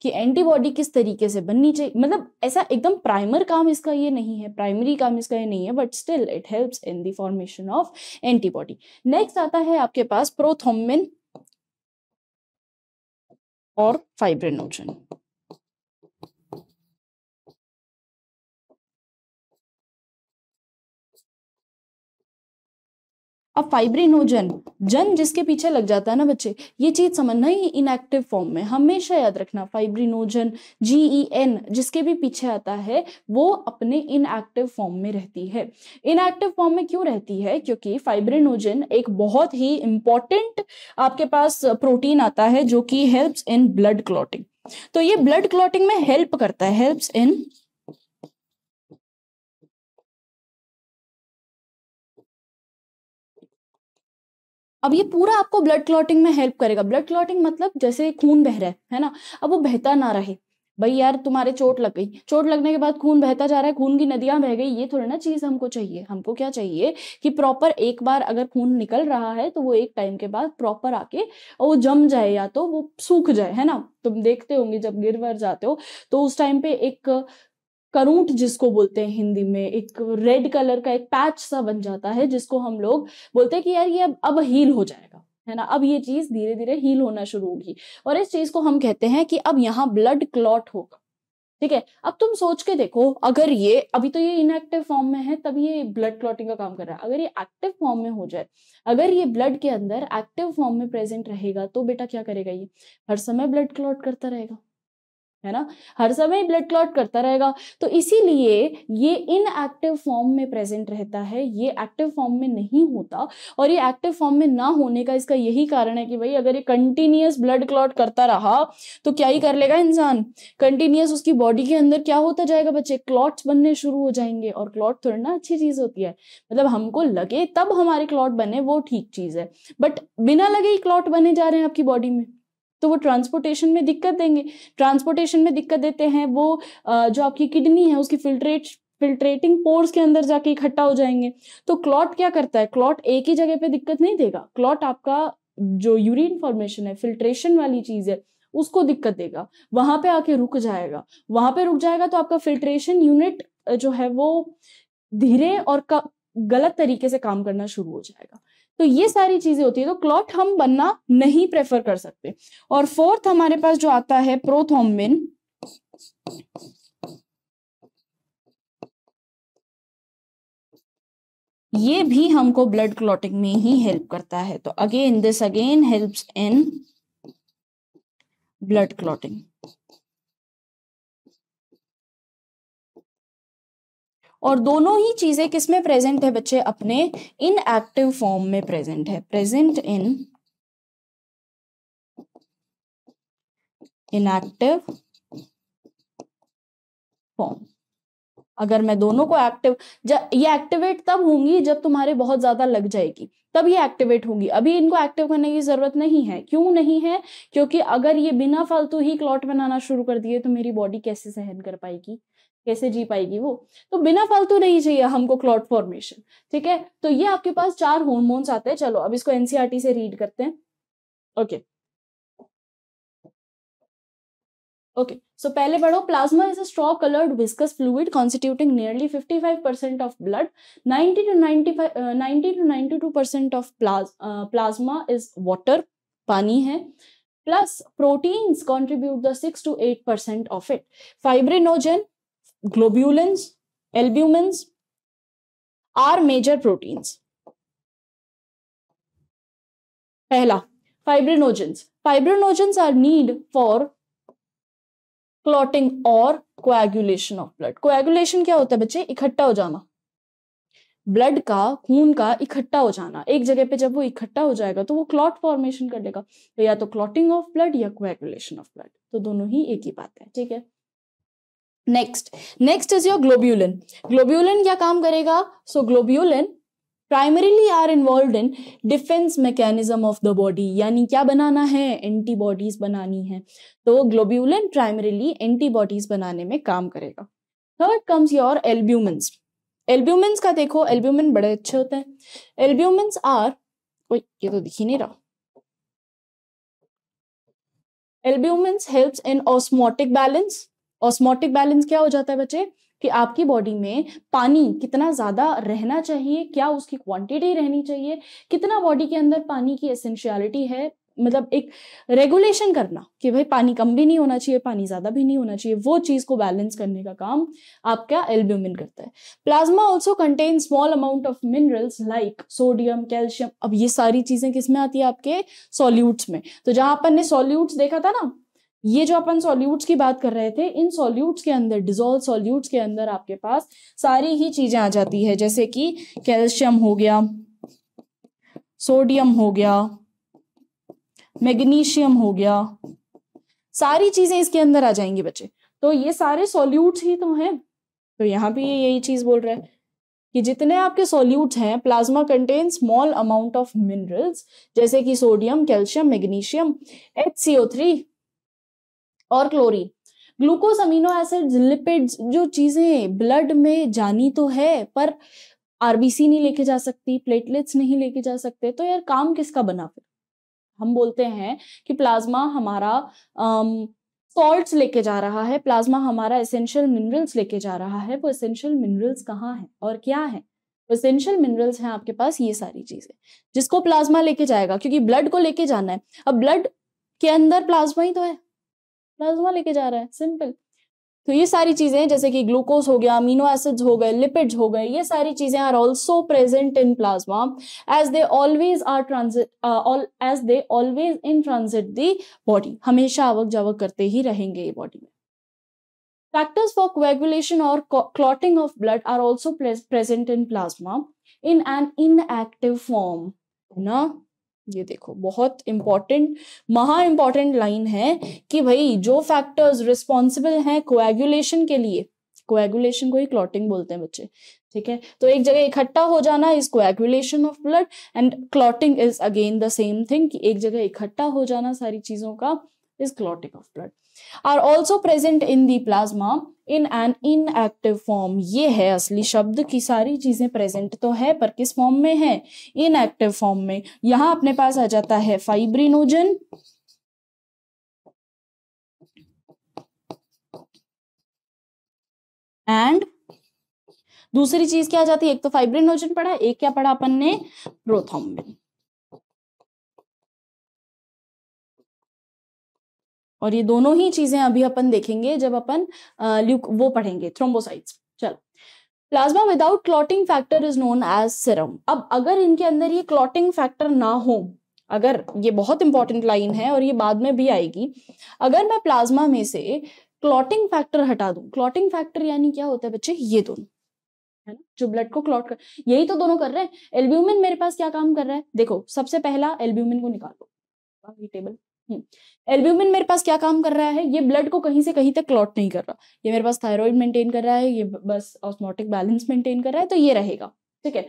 कि एंटीबॉडी किस तरीके से बननी चाहिए, मतलब ऐसा एकदम प्राइमर काम इसका ये नहीं है, प्राइमरी काम इसका ये नहीं है, but still it helps in the formation of antibody. Next आता है आपके पास प्रोथ्रोम्बिन और फाइब्रिनोजन। अब फाइब्रिनोजन, जन जिसके पीछे लग जाता है ना बच्चे, ये चीज समझना ही इनएक्टिव फॉर्म में, हमेशा याद रखना। फाइब्रिनोजन GEN जिसके भी पीछे आता है वो अपने इनएक्टिव फॉर्म में रहती है। इनएक्टिव फॉर्म में क्यों रहती है? क्योंकि फाइब्रिनोजन एक बहुत ही इंपॉर्टेंट आपके पास प्रोटीन आता है जो कि हेल्प्स इन ब्लड क्लॉटिंग। तो ये ब्लड क्लॉटिंग में हेल्प करता है, हेल्प्स इन अब ये पूरा आपको ब्लड क्लॉटिंग में हेल्प करेगा। ब्लड क्लॉटिंग मतलब जैसे खून बह रहा है ना, अब वो बहता ना रहे। भाई यार तुम्हारे चोट लग गई, चोट लगने के बाद खून बहता जा रहा है, खून की नदियां बह गई, ये थोड़ी ना चीज हमको चाहिए। हमको क्या चाहिए कि प्रॉपर एक बार अगर खून निकल रहा है तो वो एक टाइम के बाद प्रॉपर आके वो जम जाए या तो वो सूख जाए, है ना। तुम देखते होंगे जब गिर वर जाते हो तो उस टाइम पे एक करूंट जिसको बोलते हैं हिंदी में, एक रेड कलर का एक पैच सा बन जाता है जिसको हम लोग बोलते हैं कि यार ये अब हील हो जाएगा, है ना। अब ये चीज धीरे धीरे हील होना शुरू होगी और इस चीज को हम कहते हैं कि अब यहाँ ब्लड क्लॉट होगा। ठीक है, अब तुम सोच के देखो, अगर ये अभी तो ये इनएक्टिव फॉर्म में है तब ये ब्लड क्लॉटिंग का काम कर रहा है, अगर ये एक्टिव फॉर्म में हो जाए, अगर ये ब्लड के अंदर एक्टिव फॉर्म में प्रेजेंट रहेगा तो बेटा क्या करेगा? ये हर समय ब्लड क्लॉट करता रहेगा, है ना, हर समय ब्लड क्लॉट करता रहेगा। तो इसीलिए ये इनएक्टिव फॉर्म में प्रेजेंट रहता है, ये एक्टिव फॉर्म में नहीं होता। और ये एक्टिव फॉर्म में ना होने का इसका यही कारण है कि भाई अगर ये कंटिन्यूअस ब्लड क्लॉट करता रहा तो क्या ही कर लेगा इंसान, कंटिन्यूअस उसकी बॉडी के अंदर क्या होता जाएगा बच्चे? क्लॉट्स बनने शुरू हो जाएंगे। और क्लॉट थोड़ी ना अच्छी चीज होती है, मतलब हमको लगे तब हमारे क्लॉट बने वो ठीक चीज है, बट बिना लगे ही क्लॉट बने जा रहे हैं आपकी बॉडी में तो वो ट्रांसपोर्टेशन में दिक्कत देंगे। ट्रांसपोर्टेशन में दिक्कत देते हैं वो जो आपकी किडनी है उसकी फिल्ट्रेटिंग पोर्स के अंदर जाके इकट्ठा हो जाएंगे। तो क्लॉट क्या करता है? क्लॉट एक ही जगह पे दिक्कत नहीं देगा, क्लॉट आपका जो यूरिन फॉर्मेशन है, फिल्ट्रेशन वाली चीज है, उसको दिक्कत देगा, वहां पे आके रुक जाएगा। वहां पे रुक जाएगा तो आपका फिल्ट्रेशन यूनिट जो है वो धीरे और गलत तरीके से काम करना शुरू हो जाएगा। तो ये सारी चीजें होती है, तो क्लॉट हम बनना नहीं प्रेफर कर सकते। और फोर्थ हमारे पास जो आता है प्रोथ्रोम्बिन, ये भी हमको ब्लड क्लॉटिंग में ही हेल्प करता है। तो again this again helps in blood clotting. और दोनों ही चीजें किसमें प्रेजेंट है बच्चे? अपने इनएक्टिव फॉर्म में प्रेजेंट है, प्रेजेंट इन इनएक्टिव फॉर्म। अगर मैं दोनों को ये एक्टिवेट तब होंगी जब तुम्हारे बहुत ज्यादा लग जाएगी, तब ये एक्टिवेट होंगी। अभी इनको एक्टिव करने की जरूरत नहीं है। क्यों नहीं है? क्योंकि अगर ये बिना फालतू ही क्लॉट बनाना शुरू कर दिए तो मेरी बॉडी कैसे सहन कर पाएगी, कैसे जी पाएगी वो? तो बिना फालतू नहीं चाहिए हमको क्लॉट फॉर्मेशन। ठीक है, तो ये आपके पास 4 हॉर्मोन्स आते हैं। चलो अब इसको एनसीईआरटी से रीड करते हैं। ओके ओके, सो पहले पढ़ो। Plasma is a straw coloured viscous fluid constituting nearly 55% of blood, 90 to 92% of plasma is water, पानी है, plus proteins contribute the 6 to 8% of it. Fibrinogen, globulins, albumins are major proteins. पहला fibrinogens are need for clotting और कोएगुलेशन ऑफ ब्लड। कोएगुलेशन क्या होता है बच्चे? इकट्ठा हो जाना, ब्लड का, खून का इकट्ठा हो जाना एक जगह पे। जब वो इकट्ठा हो जाएगा तो वो क्लॉट फॉर्मेशन कर लेगा, तो या तो क्लॉटिंग ऑफ ब्लड या कोएगुलेशन ऑफ ब्लड, तो दोनों ही एक ही बात है। ठीक है, next is your globulin. Globulin क्या काम करेगा? So globulin primarily are involve in defence mechanism of the body, यानी क्या बनाना है, एंटीबॉडीज बनानी है। तो ग्लोब्यूलिन प्राइमरीली एंटीबॉडीज बनाने में काम करेगा। Third comes your albumins. Albumins का देखो, एल्ब्यूमिन बड़े अच्छे होते हैं। एल्ब्यूमिन्स आर, ये तो दिख ही नहीं रहा। Albumins helps in osmotic balance. Osmotic balance क्या हो जाता है बच्चे, कि आपकी बॉडी में पानी कितना ज्यादा रहना चाहिए, क्या उसकी क्वांटिटी रहनी चाहिए, कितना बॉडी के अंदर पानी की एसेंशियलिटी है, मतलब एक रेगुलेशन करना कि भाई पानी कम भी नहीं होना चाहिए, पानी ज्यादा भी नहीं होना चाहिए, वो चीज को बैलेंस करने का काम आपका एल्ब्यूमिन करता है। Plasma also contain small amount of minerals like sodium, calcium. अब ये सारी चीजें किसमें आती है, आपके सॉल्यूट्स में। तो जहां अपन ने सॉल्यूट्स देखा था ना, ये जो अपन सॉल्यूट्स की बात कर रहे थे, इन सॉल्यूट्स के अंदर, डिजोल्व सॉल्यूट्स के अंदर आपके पास सारी ही चीजें आ जाती है, जैसे कि कैल्शियम हो गया, सोडियम हो गया, मैग्नीशियम हो गया, सारी चीजें इसके अंदर आ जाएंगी बच्चे। तो ये सारे सॉल्यूट्स ही तो हैं। तो यहाँ पे ये यही चीज बोल रहा है कि जितने आपके सॉल्यूट्स हैं, plasma contain small amount of minerals, जैसे कि सोडियम, कैल्शियम, मैग्नीशियम, HCO3 और chlorine. Glucose, amino acids, lipids, जो चीजें ब्लड में जानी तो है पर आरबीसी नहीं लेके जा सकती, प्लेटलेट्स नहीं लेके जा सकते, तो यार काम किसका बना फिर। हम बोलते हैं कि प्लाज्मा हमारा सॉल्ट्स लेके जा रहा है, प्लाज्मा हमारा एसेंशियल मिनरल्स लेके जा रहा है। वो एसेंशियल मिनरल्स कहाँ है और क्या है? एसेंशियल मिनरल्स हैं आपके पास ये सारी चीजें, जिसको प्लाज्मा लेके जाएगा, क्योंकि ब्लड को लेके जाना है। अब ब्लड के अंदर प्लाज्मा ही तो है, प्लाज्मा लेके जा रहा है, सिंपल। तो ये सारी चीजें जैसे कि ग्लूकोज हो गया, अमीनो एसिड्स हो गए, लिपिड्स हो गए, ये सारी चीजें are also present in plasma as they always are transit, as they always in transit the body, हमेशा आवक जावक करते ही रहेंगे ये बॉडी में। फैक्टर्स फॉर कोएगुलेशन और clotting of blood are also present in plasma in an inactive form, है ना। ये देखो बहुत इंपॉर्टेंट, महा इंपॉर्टेंट लाइन है कि भाई जो फैक्टर्स रिस्पॉन्सिबल हैं कोएगुलेशन के लिए, कोएगुलेशन को ही क्लॉटिंग बोलते हैं बच्चे, ठीक है। तो एक जगह इकट्ठा हो जाना is coagulation of blood, and clotting is again the same thing, कि एक जगह इकट्ठा हो जाना सारी चीजों का is clotting of blood. Are also present in the plasma in an inactive form. ये है असली शब्द की सारी चीजें प्रेजेंट तो है पर किस फॉर्म में है, इनएक्टिव फॉर्म में। यहां अपने पास आ जाता है फाइब्रिनोजन, एंड दूसरी चीज क्या आ जाती है, एक तो फाइब्रिनोजन पढ़ा, एक क्या पढ़ा अपन ने, प्रोथ्रोम्बिन। और ये दोनों ही चीजें अभी अपन देखेंगे जब अपन वो पढ़ेंगे थ्रोम्बोसाइट्स। चलो, plasma without clotting factor is known as serum. अब अगर इनके अंदर ये क्लॉटिंग फैक्टर ना हो, अगर, ये बहुत इंपॉर्टेंट लाइन है और ये बाद में भी आएगी, अगर मैं प्लाज्मा में से क्लॉटिंग फैक्टर हटा दूं, क्लॉटिंग फैक्टर यानी क्या होता है बच्चे, ये दोनों, है ना, जो ब्लड को क्लॉट कर, यही तो दोनों कर रहे हैं। एल्ब्यूमिन मेरे पास क्या काम कर रहा है, देखो सबसे पहला एल्ब्यूमिन को निकालो, टेबल। एल्ब्यूमिन मेरे पास क्या काम कर रहा है, ये ब्लड को कहीं से कहीं तक क्लॉट नहीं कर रहा, ये मेरे पास थायराइड मेंटेन कर रहा है, ये बस ऑस्मोटिक बैलेंस मेंटेन कर रहा है, तो ये रहेगा, ठीक है।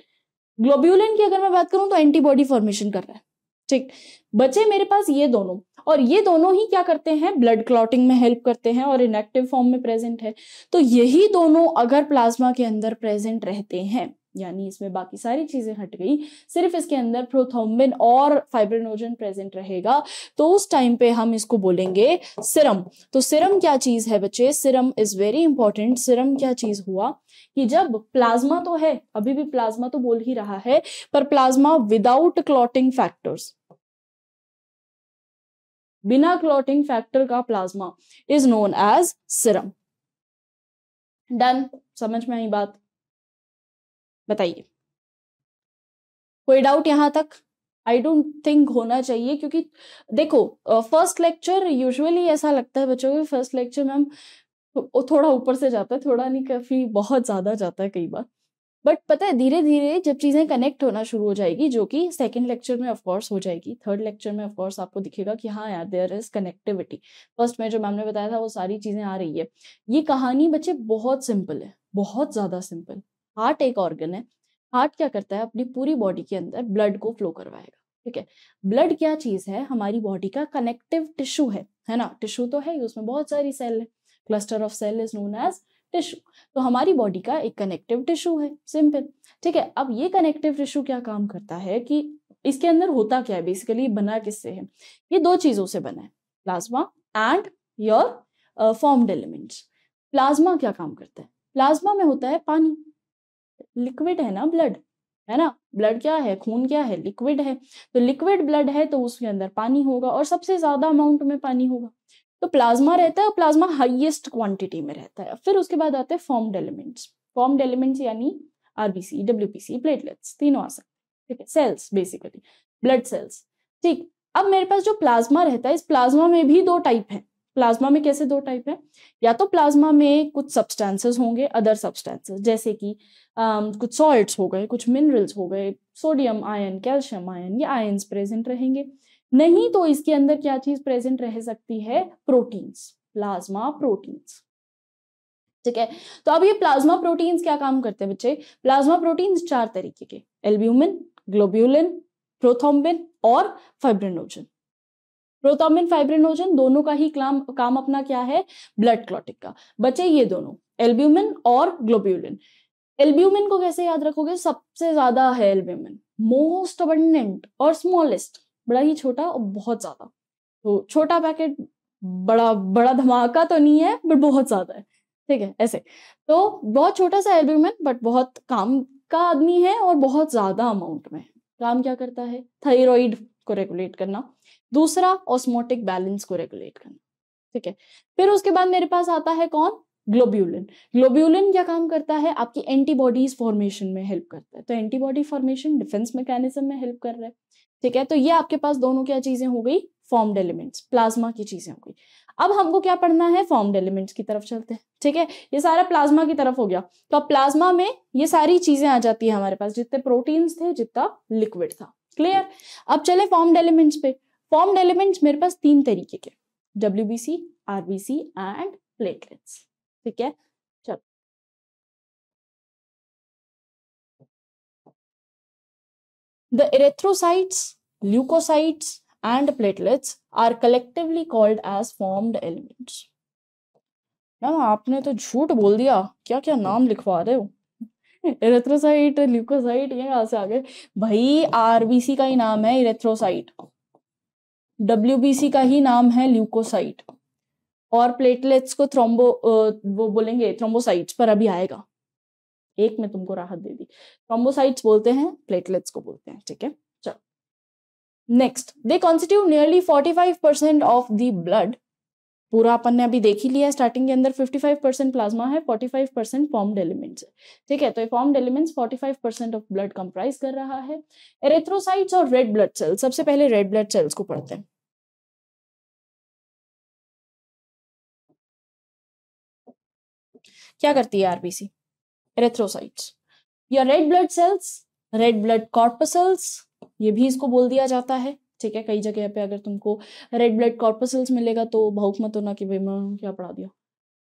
ग्लोब्यूलिन की अगर मैं बात करूं तो एंटीबॉडी फॉर्मेशन कर रहा है, ठीक। बचे मेरे पास ये दोनों, और ये दोनों ही क्या करते हैं, ब्लड क्लॉटिंग में हेल्प करते हैं और इनएक्टिव फॉर्म में प्रेजेंट है। तो यही दोनों अगर प्लाज्मा के अंदर प्रेजेंट रहते हैं, यानी इसमें बाकी सारी चीजें हट गई, सिर्फ इसके अंदर प्रोथ्रोम्बिन और फाइब्रिनोजन प्रेजेंट रहेगा, तो उस टाइम पे हम इसको बोलेंगे सीरम। तो सीरम क्या चीज है बच्चे, serum is very important. Serum क्या चीज हुआ कि जब प्लाज्मा तो है, अभी भी प्लाज्मा तो बोल ही रहा है, पर प्लाज्मा विदाउट क्लॉटिंग फैक्टर्स, बिना क्लॉटिंग फैक्टर का plasma is known as serum. Done, समझ में आई बात, बताइए कोई डाउट यहां तक? आई डोंट थिंक होना चाहिए, क्योंकि देखो फर्स्ट लेक्चर यूजुअली ऐसा लगता है बच्चों को, फर्स्ट लेक्चर में हम थोड़ा ऊपर से जाता है, थोड़ा नहीं काफी बहुत ज्यादा जाता है कई बार, बट पता है धीरे धीरे जब चीजें कनेक्ट होना शुरू हो जाएगी, जो कि सेकंड लेक्चर में ऑफकोर्स हो जाएगी, थर्ड लेक्चर में ऑफकोर्स आपको दिखेगा कि हाँ यार देयर इज कनेक्टिविटी। फर्स्ट में जो मैम ने बताया था वो सारी चीजें आ रही है। ये कहानी बच्चे बहुत सिंपल है, बहुत ज्यादा सिंपल। हार्ट एक ऑर्गन है, हार्ट क्या करता है, अपनी पूरी बॉडी के अंदर ब्लड को फ्लो करवाएगा, ठीक है। ब्लड क्या चीज है, हमारी बॉडी का कनेक्टिव टिश्यू है ना। टिश्यू तो है ही, उसमें बहुत सारी सेल है, cluster of cell is known as tissue. तो हमारी बॉडी का एक कनेक्टिव टिश्यू है, सिंपल, ठीक है। अब ये कनेक्टिव टिश्यू क्या काम करता है कि इसके अंदर होता क्या है, बेसिकली बना किससे है, ये दो चीजों से बना है, plasma and your formed elements. Plasma क्या काम करता है, प्लाज्मा में होता है पानी, लिक्विड है ना ब्लड, है ना। ब्लड क्या है, खून क्या है, लिक्विड है। तो लिक्विड ब्लड है तो उसके अंदर पानी होगा, और सबसे ज्यादा अमाउंट में पानी होगा, तो प्लाज्मा रहता है, प्लाज्मा हाईएस्ट क्वांटिटी में रहता है। फिर उसके बाद आते हैं फॉर्म्ड एलिमेंट्स। फॉर्म्ड एलिमेंट्स यानी आरबीसी, डब्ल्यूबीसी, प्लेटलेट्स, तीनों आ सकते हैं, ठीक है। सेल्स, बेसिकली ब्लड सेल्स, ठीक। अब मेरे पास जो प्लाज्मा रहता है, इस प्लाज्मा में भी दो टाइप है। प्लाज्मा में कैसे दो टाइप है, या तो प्लाज्मा में कुछ सब्सटेंसेस होंगे, अदर सब्सटेंसेस, जैसे कि कुछ सॉल्ट्स हो गए, कुछ मिनरल्स हो गए, सोडियम आयन, कैल्शियम आयन, ये आयंस प्रेजेंट रहेंगे। नहीं तो इसके अंदर क्या चीज प्रेजेंट रह सकती है, प्रोटीन्स, प्लाज्मा प्रोटीन्स, ठीक है। तो अब ये प्लाज्मा प्रोटीन्स क्या काम करते हैं बच्चे, प्लाज्मा प्रोटीन्स चार तरीके के, एल्ब्यूमिन, ग्लोब्यूलिन, प्रोथ्रोम्बिन और फाइब्रिनोजन। प्रोथ्रोम्बिन, फाइब्रिनोजन दोनों का ही काम अपना क्या है, ब्लड क्लॉटिंग का। बचे ये दोनों, एल्ब्यूमिन और ग्लोब्यूलिन। एल्ब्यूमिन को कैसे याद रखोगे, सबसे ज्यादा है एल्ब्यूमिन, मोस्ट अबंडेंट और स्मॉलेस्ट, बड़ा ही छोटा और बहुत ज्यादा। तो छोटा पैकेट, बड़ा बड़ा धमाका तो नहीं है, बट बहुत ज्यादा है, ठीक है, ऐसे। तो बहुत छोटा सा एल्ब्यूमिन, बट बहुत काम का आदमी है और बहुत ज्यादा अमाउंट में। काम क्या करता है, थायराइड को रेगुलेट करना, दूसरा ऑस्मोटिक बैलेंस को रेगुलेट करना, ठीक है। फिर उसके बाद मेरे पास आता है कौन, ग्लोब्यूलिन। ग्लोब्यूलिन क्या काम करता है, आपकी एंटीबॉडीज फॉर्मेशन में हेल्प करता है। तो एंटीबॉडी फॉर्मेशन, डिफेंस मैकेनिज्म में हेल्प कर रहा है, ठीक है। तो ये आपके पास दोनों क्या चीजें हो गई, फॉर्म्ड एलिमेंट्स, प्लाज्मा की चीजें हो गई। अब हमको क्या पढ़ना है, फॉर्म्ड एलिमेंट्स की तरफ चलते हैं, ठीक है। ये सारा प्लाज्मा की तरफ हो गया। तो अब प्लाज्मा में ये सारी चीजें आ जाती है हमारे पास, जितने प्रोटीन्स थे, जितना लिक्विड था, क्लियर। अब चले फॉर्म्ड एलिमेंट्स पे। फॉर्म्ड एलिमेंट्स मेरे पास तीन तरीके के, डब्ल्यूबीसी, आरबीसी एंड प्लेटलेट्स, ठीक है। चलो, the erythrocytes, leukocytes and platelets are collectively called as formed elements। ना आपने तो झूठ बोल दिया, क्या क्या नाम लिखवा रहे हो, इरेथ्रोसाइट, ल्यूकोसाइट, ये कहां से आ गए भाई। आरबीसी का ही नाम है इरेथ्रोसाइट, डब्ल्यूबीसी का ही नाम है ल्यूकोसाइट, और प्लेटलेट्स को वो बोलेंगे थ्रोम्बोसाइट्स, पर अभी आएगा, एक में तुमको राहत दे दी। थ्रोम्बोसाइट्स बोलते हैं, प्लेटलेट्स को बोलते हैं, ठीक है। चलो next, they constitute nearly 45% of the blood. पूरा अपन ने अभी देख ही लिया, स्टार्टिंग के अंदर 55% प्लाज्मा है, 45% फॉर्म्ड एलिमेंट्स है, ठीक है। तो ये formed elements 45% of blood comprise कर रहा है। एरिथ्रोसाइट्स और रेड ब्लड सेल्स, सबसे पहले रेड ब्लड सेल्स को पढ़ते हैं। क्या करती है आरबीसी, एरिथ्रोसाइट्स या red blood cells, red blood corpuscles, ये भी इसको बोल दिया जाता है, ठीक है। कई जगह पे अगर तुमको रेड ब्लड कॉर्पसल्स मिलेगा तो भावुक मत होना कि भाई मैं क्या पढ़ा दिया।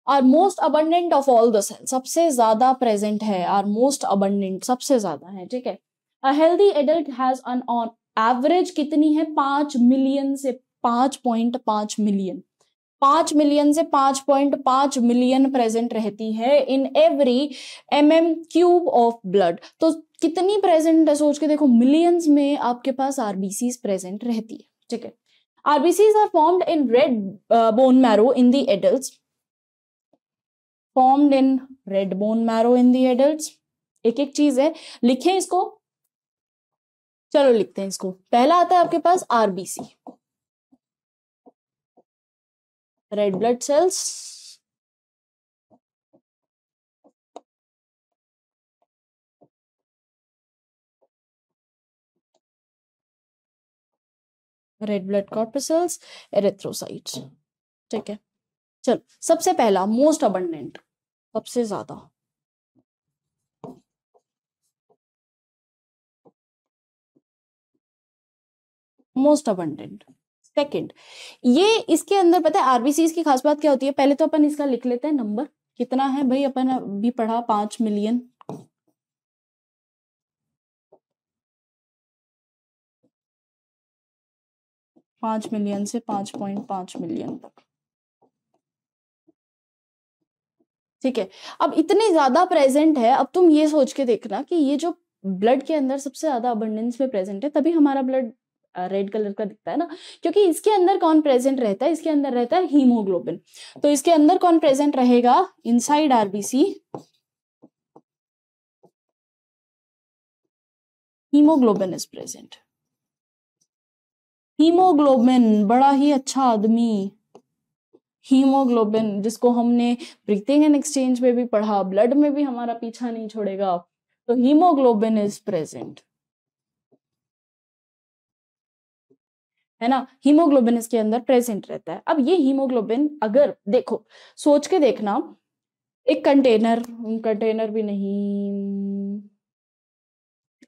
Are most abundant of all the cells, सबसे ज्यादा प्रेजेंट है, आर मोस्ट अबंडेंट सबसे ज्यादा है, ठीक है। A healthy adult has an on average कितनी है, 5 मिलियन से 5.5 मिलियन, 5 मिलियन से 5.5 मिलियन प्रेजेंट रहती है in every mm³ of blood. तो कितनी प्रेजेंट है, सोच के देखो, मिलियंस में आपके पास आरबीसी प्रेजेंट रहती है, ठीक है। RBCs are formed in red bone marrow in the adults, formed in red bone marrow in the adults. एक एक चीज है, लिखें इसको, चलो लिखते हैं इसको। पहला आता है आपके पास RBC, red blood cells, red blood corpuscles, erythrocytes, ठीक है। चलो सबसे पहला मोस्ट अबंडेंट, सबसे ज्यादा, मोस्ट अबंडेंट। सेकंड, ये इसके अंदर पता है आरबीसी की खास बात क्या होती है, पहले तो अपन इसका लिख लेते हैं नंबर, कितना है भाई, अपन अभी पढ़ा 5 मिलियन, 5 मिलियन से 5.5 मिलियन तक। ठीक है, अब इतने ज्यादा प्रेजेंट है। अब तुम ये सोच के देखना कि ये जो ब्लड के अंदर सबसे ज्यादा अबंडेंस में प्रेजेंट है, तभी हमारा ब्लड रेड कलर का दिखता है ना, क्योंकि इसके अंदर कौन प्रेजेंट रहता है, इसके अंदर रहता है हीमोग्लोबिन। तो इसके अंदर कौन प्रेजेंट रहेगा, inside RBC haemoglobin is present. Haemoglobin बड़ा ही अच्छा आदमी, हीमोग्लोबिन जिसको हमने ब्रीथिंग एंड एक्सचेंज में भी पढ़ा, ब्लड में भी हमारा पीछा नहीं छोड़ेगा। तो हीमोग्लोबिन इज प्रेजेंट, है ना, हीमोग्लोबिन इसके अंदर प्रेजेंट रहता है। अब ये हीमोग्लोबिन अगर देखो, सोच के देखना, एक कंटेनर, कंटेनर भी नहीं,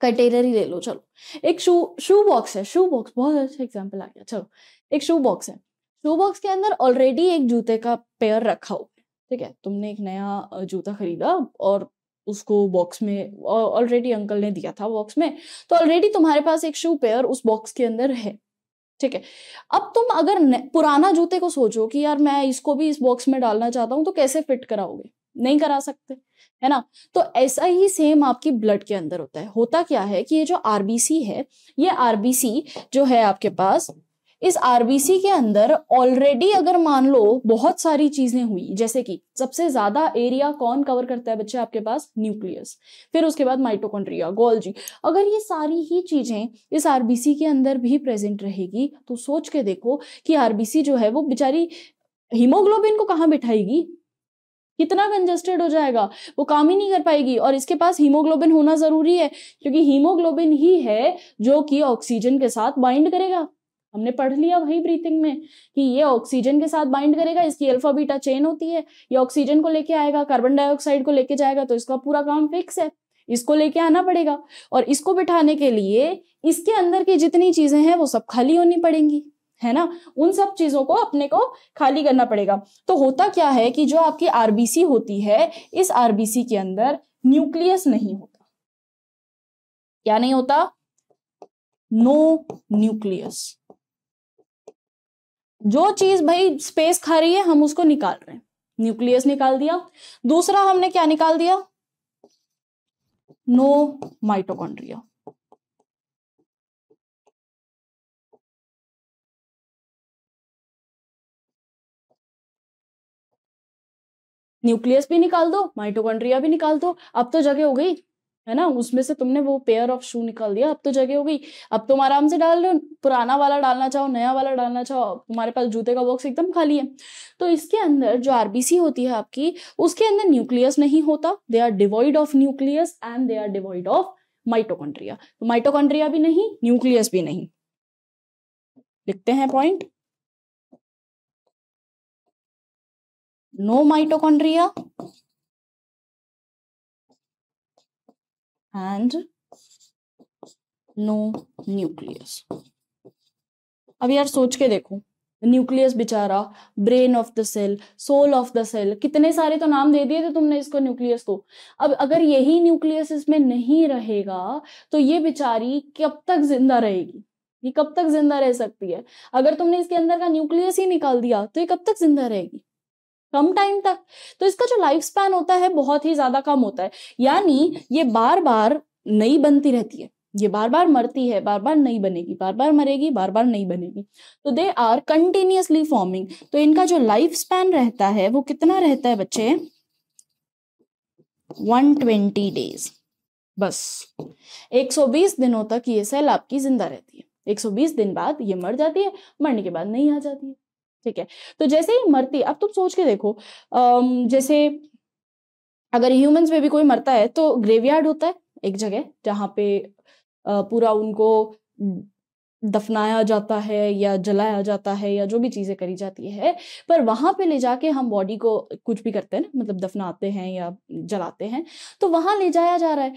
कंटेनर ही ले लो चलो, एक शू बॉक्स है, शू बॉक्स बहुत अच्छा एग्जांपल आ गया, चलो एक शू बॉक्स है। शू बॉक्स के अंदर ऑलरेडी एक जूते का पेयर रखा हुआ है, ठीक है, तुमने एक नया जूता खरीदा और उसको बॉक्स में ऑलरेडी अंकल ने दिया था बॉक्स में, तो ऑलरेडी तुम्हारे पास एक शू पेयर उस बॉक्स के अंदर है, ठीक है। अब तुम अगर पुराना जूते को सोचो कि यार मैं इसको भी इस बॉक्स में डालना चाहता हूं, तो कैसे फिट कराओगे, नहीं करा सकते, है ना। तो ऐसा ही सेम आपकी ब्लड के अंदर होता है। होता क्या है कि ये जो आरबीसी है, ये आरबीसी जो है आपके पास, इस आरबीसी के अंदर ऑलरेडी अगर मान लो बहुत सारी चीजें हुई, जैसे कि सबसे ज्यादा एरिया कौन कवर करता है बच्चे आपके पास, न्यूक्लियस, फिर उसके बाद माइटोकॉन्ड्रिया, गोल्जी, अगर ये सारी ही चीजें इस आरबीसी के अंदर भी प्रेजेंट रहेगी, तो सोच के देखो कि आरबीसी जो है वो बेचारी हीमोग्लोबिन को कहाँ बिठाएगी, कितना कंजेस्टेड हो जाएगा, वो काम ही नहीं कर पाएगी। और इसके पास हीमोग्लोबिन होना जरूरी है, क्योंकि हीमोग्लोबिन ही है जो कि ऑक्सीजन के साथ बाइंड करेगा। हमने पढ़ लिया वही ब्रीथिंग में कि ये ऑक्सीजन के साथ बाइंड करेगा, इसकी अल्फा बीटा चेन होती है, ये ऑक्सीजन को लेके आएगा, कार्बन डाइऑक्साइड को लेके जाएगा, तो इसका पूरा काम फिक्स है, इसको लेके आना पड़ेगा। और इसको बिठाने के लिए इसके अंदर की जितनी चीजें हैं वो सब खाली होनी पड़ेंगी, है ना, उन सब चीजों को अपने को खाली करना पड़ेगा। तो होता क्या है कि जो आपकी आरबीसी होती है, इस आरबीसी के अंदर न्यूक्लियस नहीं होता। क्या नहीं होता, नो न्यूक्लियस। जो चीज भाई स्पेस खा रही है हम उसको निकाल रहे हैं, न्यूक्लियस निकाल दिया। दूसरा हमने क्या निकाल दिया, नो माइटोकॉन्ड्रिया। न्यूक्लियस भी निकाल दो, माइटोकॉन्ड्रिया भी निकाल दो, अब तो जगह हो गई, है ना, उसमें से तुमने वो पेयर ऑफ शू निकाल दिया, अब तो जगह हो गई। अब तुम आराम से डाल लो, पुराना वाला डालना चाहो, नया वाला डालना चाहो, तुम्हारे पास जूते का बॉक्स एकदम खाली है। तो इसके अंदर जो आरबीसी होती है आपकी, उसके अंदर न्यूक्लियस नहीं होता, they are devoid of nucleus and they are devoid of mitochondria. तो माइटोकॉन्ड्रिया भी नहीं, न्यूक्लियस भी नहीं। लिखते हैं point, no mitochondria and no nucleus। अब यार सोच के देखो, न्यूक्लियस बेचारा, brain of the cell, soul of the cell, कितने सारे तो नाम दे दिए थे तुमने इसको न्यूक्लियस को। अब अगर यही न्यूक्लियस इसमें नहीं रहेगा तो ये बेचारी कब तक जिंदा रहेगी, ये कब तक जिंदा रह सकती है। अगर तुमने इसके अंदर का न्यूक्लियस ही निकाल दिया तो ये कब तक जिंदा रहेगी, कम टाइम तक। तो इसका जो लाइफ स्पैन होता है बहुत ही ज्यादा कम होता है, यानी ये बार बार नई बनती रहती है, ये बार बार मरती है, बार बार नई बनेगी, बार बार मरेगी, बार बार नई बनेगी। तो दे आर कंटिन्यूअसली फॉर्मिंग। तो इनका जो लाइफ स्पैन रहता है वो कितना रहता है बच्चे, 120 डेज, बस 120 दिनों तक ये सेल आपकी जिंदा रहती है। 120 दिन बाद ये मर जाती है, मरने के बाद नहीं आ जाती है, ठीक है। तो जैसे ही मरती, अब तुम सोच के देखो, जैसे अगर ह्यूमंस में भी कोई मरता है तो ग्रेवयार्ड होता है एक जगह, जहां पे पूरा उनको दफनाया जाता है या जलाया जाता है या जो भी चीजें करी जाती है, पर वहां पे ले जाके हम बॉडी को कुछ भी करते हैं ना, मतलब दफनाते हैं या जलाते हैं, तो वहां ले जाया जा रहा है।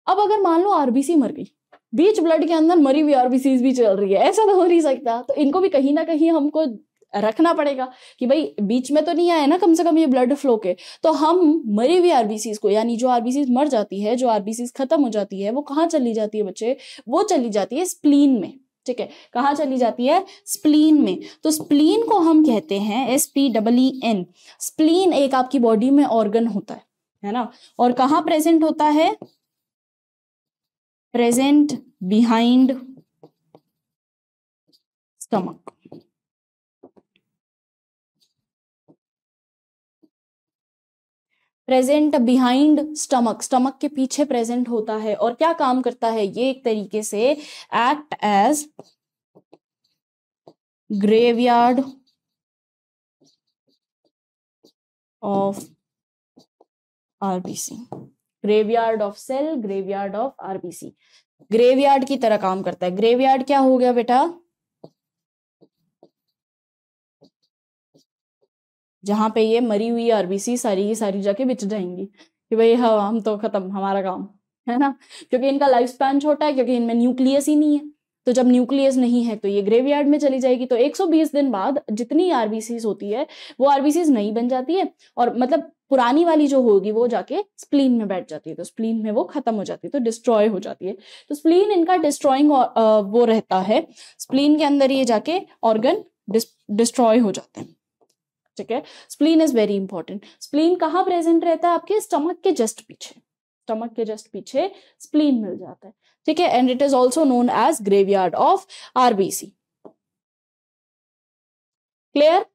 अब अगर मान लो आरबीसी मर गई, बीच ब्लड के अंदर मरी हुई आरबीसीज भी चल रही है, ऐसा तो हो नहीं सकता। तो इनको भी कहीं ना कहीं हमको रखना पड़ेगा कि भाई बीच में तो नहीं आए ना कम से कम ये ब्लड फ्लो के। तो हम मरी हुई आरबीसीज को, यानी जो आरबीसीज मर जाती है, जो आरबीसीज खत्म हो जाती है, वो कहाँ चली जाती है बच्चे, वो चली जाती है स्प्लीन में, ठीक है, कहाँ चली जाती है? स्प्लीन में। तो स्प्लीन को हम कहते हैं SPEEN। स्प्लीन एक आपकी बॉडी में ऑर्गन होता है ना, और कहाँ प्रेजेंट होता है? Present behind stomach. Present behind stomach, stomach के पीछे प्रेजेंट होता है। और क्या काम करता है ये? एक तरीके से act as graveyard of RBC, graveyard of cell, graveyard of RBC, graveyard की तरह काम करता है। ग्रेवयार्ड क्या हो गया बेटा? जहां पे ये मरी हुई आरबीसी सारी की सारी जाके बिछ जाएंगी कि भाई हाँ हम तो खत्म, हमारा काम है ना, क्योंकि इनका लाइफ स्पैन छोटा है, क्योंकि इनमें न्यूक्लियस ही नहीं है। तो जब न्यूक्लियस नहीं है तो ये ग्रेवयार्ड में चली जाएगी। तो 120 दिन बाद जितनी आरबीसीज होती है वो आरबीसीज नहीं बन जाती है, और मतलब पुरानी वाली जो होगी वो जाके स्प्लीन में बैठ जाती है, तो स्प्लीन में वो खत्म हो जाती है, तो डिस्ट्रॉय हो जाती है। तो स्प्लीन इनका डिस्ट्रॉइंग वो रहता है, स्प्लीन के अंदर ये जाके ऑर्गन डिस्ट्रॉय हो जाते हैं। ठीक है, spleen is very important. Spleen कहाँ प्रेजेंट रहता है? आपके स्टमक के जस्ट पीछे, स्टमक के जस्ट पीछे स्प्लीन मिल जाता है। ठीक है, and it is also known as graveyard of RBC. Clear?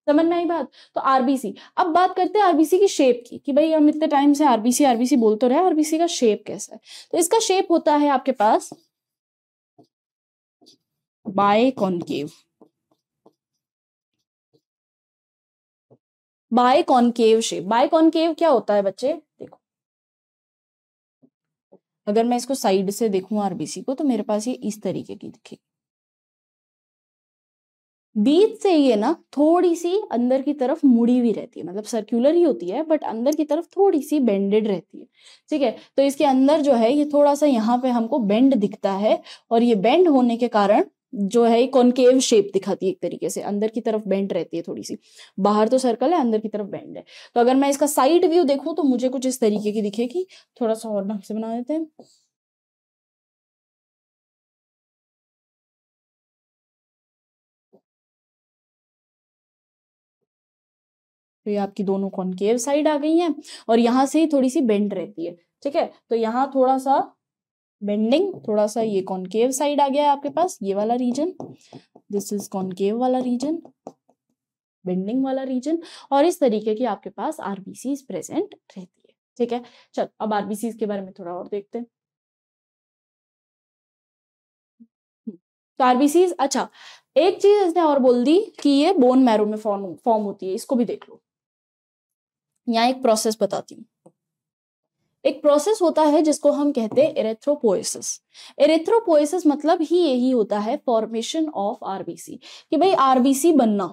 समझ में आई बात? तो आरबीसी। अब बात करते हैं आरबीसी की शेप की, कि भाई हम इतने टाइम से आरबीसी आरबीसी बोल तो रहे हैं, आरबीसी का शेप कैसा है? तो इसका शेप होता है आपके पास बायकॉन्केव। बायकॉन्केव शेप। बायकॉन्केव क्या होता है बच्चे? देखो, अगर मैं इसको साइड से देखूं आरबीसी को, तो मेरे पास ये इस तरीके की दिखेगी। बीच से ये ना थोड़ी सी अंदर की तरफ मुड़ी हुई रहती है, मतलब सर्कुलर ही होती है बट अंदर की तरफ थोड़ी सी बेंडेड रहती है। ठीक है, तो इसके अंदर जो है ये थोड़ा सा यहाँ पे हमको बेंड दिखता है, और ये बेंड होने के कारण जो है कॉनकेव शेप दिखाती है, एक तरीके से अंदर की तरफ बेंड रहती है थोड़ी सी। बाहर तो सर्कल है, अंदर की तरफ बेंड है। तो अगर मैं इसका साइड व्यू देखूं तो मुझे कुछ इस तरीके की दिखेगी। थोड़ा सा और ढंग से बना देते हैं। तो ये आपकी दोनों कॉनकेव साइड आ गई हैं, और यहाँ से ही थोड़ी सी बेंड रहती है। ठीक है, तो यहाँ थोड़ा सा बेंडिंग, थोड़ा सा ये कॉनकेव साइड आ गया है आपके पास, ये वाला रीजन, दिस इज कॉनकेव वाला रीजन, बेंडिंग वाला रीजन, और इस तरीके की आपके पास आरबीसी प्रेजेंट रहती है। ठीक है, चल अब आरबीसी के बारे में थोड़ा और देखते हैं। तो आरबीसी, अच्छा एक चीज इसने और बोल दी कि ये बोन मैरो में फॉर्म होती है, इसको भी देख लो। यहाँ एक प्रोसेस बताती हूँ। एक प्रोसेस होता है जिसको हम कहते हैं एरेथ्रोपोएसिस। एरेथ्रोपोएसिस मतलब ही यही होता है फॉर्मेशन ऑफ आरबीसी, कि भाई आरबीसी बनना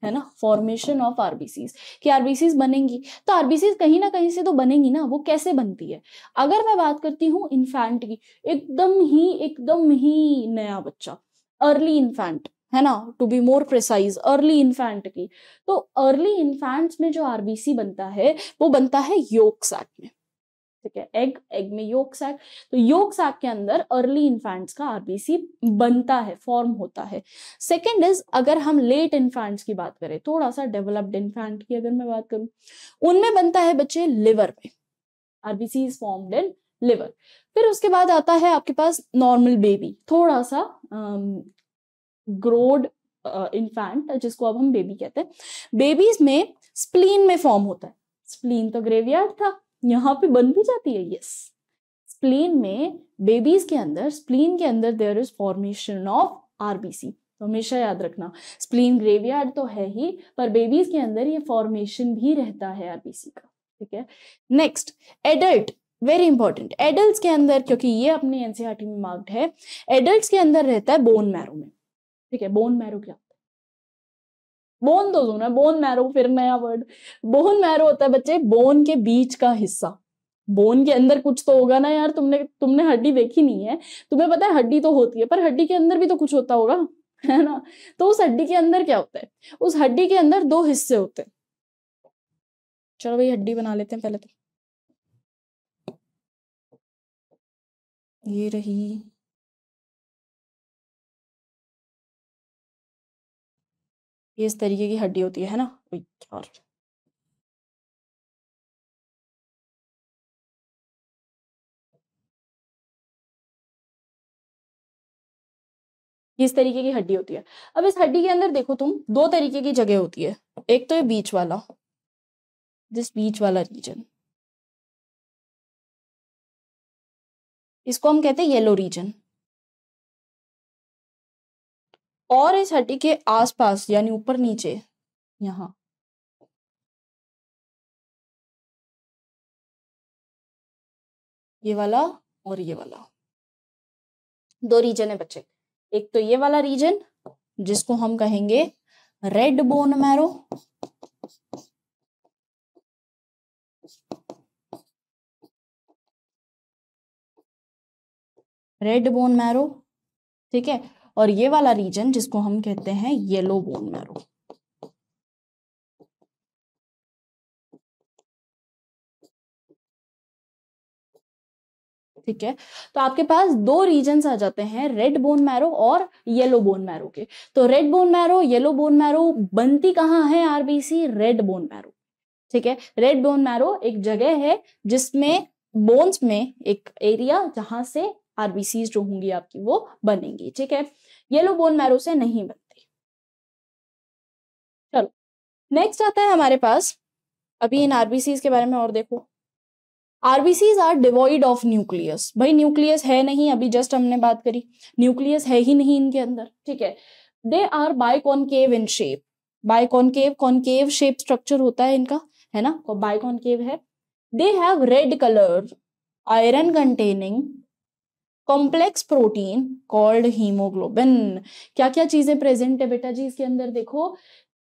है ना, फॉर्मेशन ऑफ आरबीसीज, कि आरबीसीज बनेंगी। तो आरबीसीज कहीं ना कहीं से तो बनेंगी ना, वो कैसे बनती है? अगर मैं बात करती हूँ इन्फेंट की, एकदम ही नया बच्चा, अर्ली इन्फेंट है ना, to be more precise early infant की, तो अर्ली इन्फेंट्स में जो आरबीसी बनता है वो बनता है योक सैक में। ठीक है, एग, एग में योक सैक, तो योक सैक के अंदर अर्ली इन्फेंट्स का आरबीसी बनता है, फॉर्म होता है। सेकंड इज, अगर हम लेट इन्फेंट्स की बात करें, थोड़ा सा डेवलप्ड इन्फेंट की अगर मैं बात करूं, उनमें बनता है बच्चे लिवर में, RBC is formed in liver. फिर उसके बाद आता है आपके पास नॉर्मल बेबी, थोड़ा सा ग्रोड इन्फेंट, जिसको अब हम बेबी कहते हैं। बेबीज में स्प्लीन में फॉर्म होता है। स्प्लीन तो ग्रेवयार्ड था, यहाँ पे बन भी जाती है, यस। स्प्लीन में बेबीज के अंदर, स्प्लीन के अंदर there is formation of RBC. तो हमेशा याद रखना, स्प्लीन ग्रेवयार्ड तो है ही, पर बेबीज के अंदर ये फॉर्मेशन भी रहता है आरबीसी का। ठीक है, next adult, very important. Adult के अंदर, क्योंकि ये अपने एनसीईआरटी में मार्क्ड है, एडल्ट के अंदर रहता है बोन मैरो में। ठीक है, बोन मैरो क्या? बोन तो सुना है, बोन मैरो फिर नया वर्ड। बोन मैरो होता है बच्चे बोन के बीच का हिस्सा। बोन के अंदर कुछ तो होगा ना यार, तुमने तुमने हड्डी देखी नहीं है, तुम्हें पता है हड्डी तो होती है, पर हड्डी के अंदर भी तो कुछ होता होगा, है ना? तो उस हड्डी के अंदर क्या होता है? उस हड्डी के अंदर दो हिस्से होते हैं। चलो भाई हड्डी बना लेते हैं पहले तो। ये रही इस तरीके की हड्डी होती है ना। यार इस तरीके की हड्डी होती है। अब इस हड्डी के अंदर देखो तुम, दो तरीके की जगह होती है। एक तो ये बीच वाला, दिस बीच वाला रीजन, इसको हम कहते हैं येलो रीजन। और इस हड्डी के आसपास यानी ऊपर नीचे यहाँ ये वाला और ये वाला, दो रीजन है बच्चे। एक तो ये वाला रीजन जिसको हम कहेंगे red bone marrow, red bone marrow, ठीक है। और ये वाला रीजन जिसको हम कहते हैं येलो बोन मैरो। ठीक है, तो आपके पास दो रीजन्स आ जाते हैं, रेड बोन मैरो और येलो बोन मैरो के। तो red bone marrow, yellow bone marrow बनती कहाँ है आरबीसी? Red bone marrow. ठीक है, रेड बोन मैरो एक जगह है जिसमें बोन्स में एक एरिया जहां से आरबीसी जो होंगी आपकी वो बनेंगी। ठीक है, येलो बोन मैरो से नहीं बनती। चलो नेक्स्ट आता है हमारे पास, अभी इन आरबीसी के बारे में और देखो। RBCs are devoid of nucleus. भाई न्यूक्लियस है नहीं, अभी जस्ट हमने बात करी, न्यूक्लियस है ही नहीं इनके अंदर। ठीक है, they are biconcave in shape. Biconcave, concave shape structure होता है इनका, है ना, बाइकॉनकेव है। They have red colour, iron containing complex protein called haemoglobin. क्या क्या चीजें प्रेजेंट है बेटा जी इसके अंदर? देखो,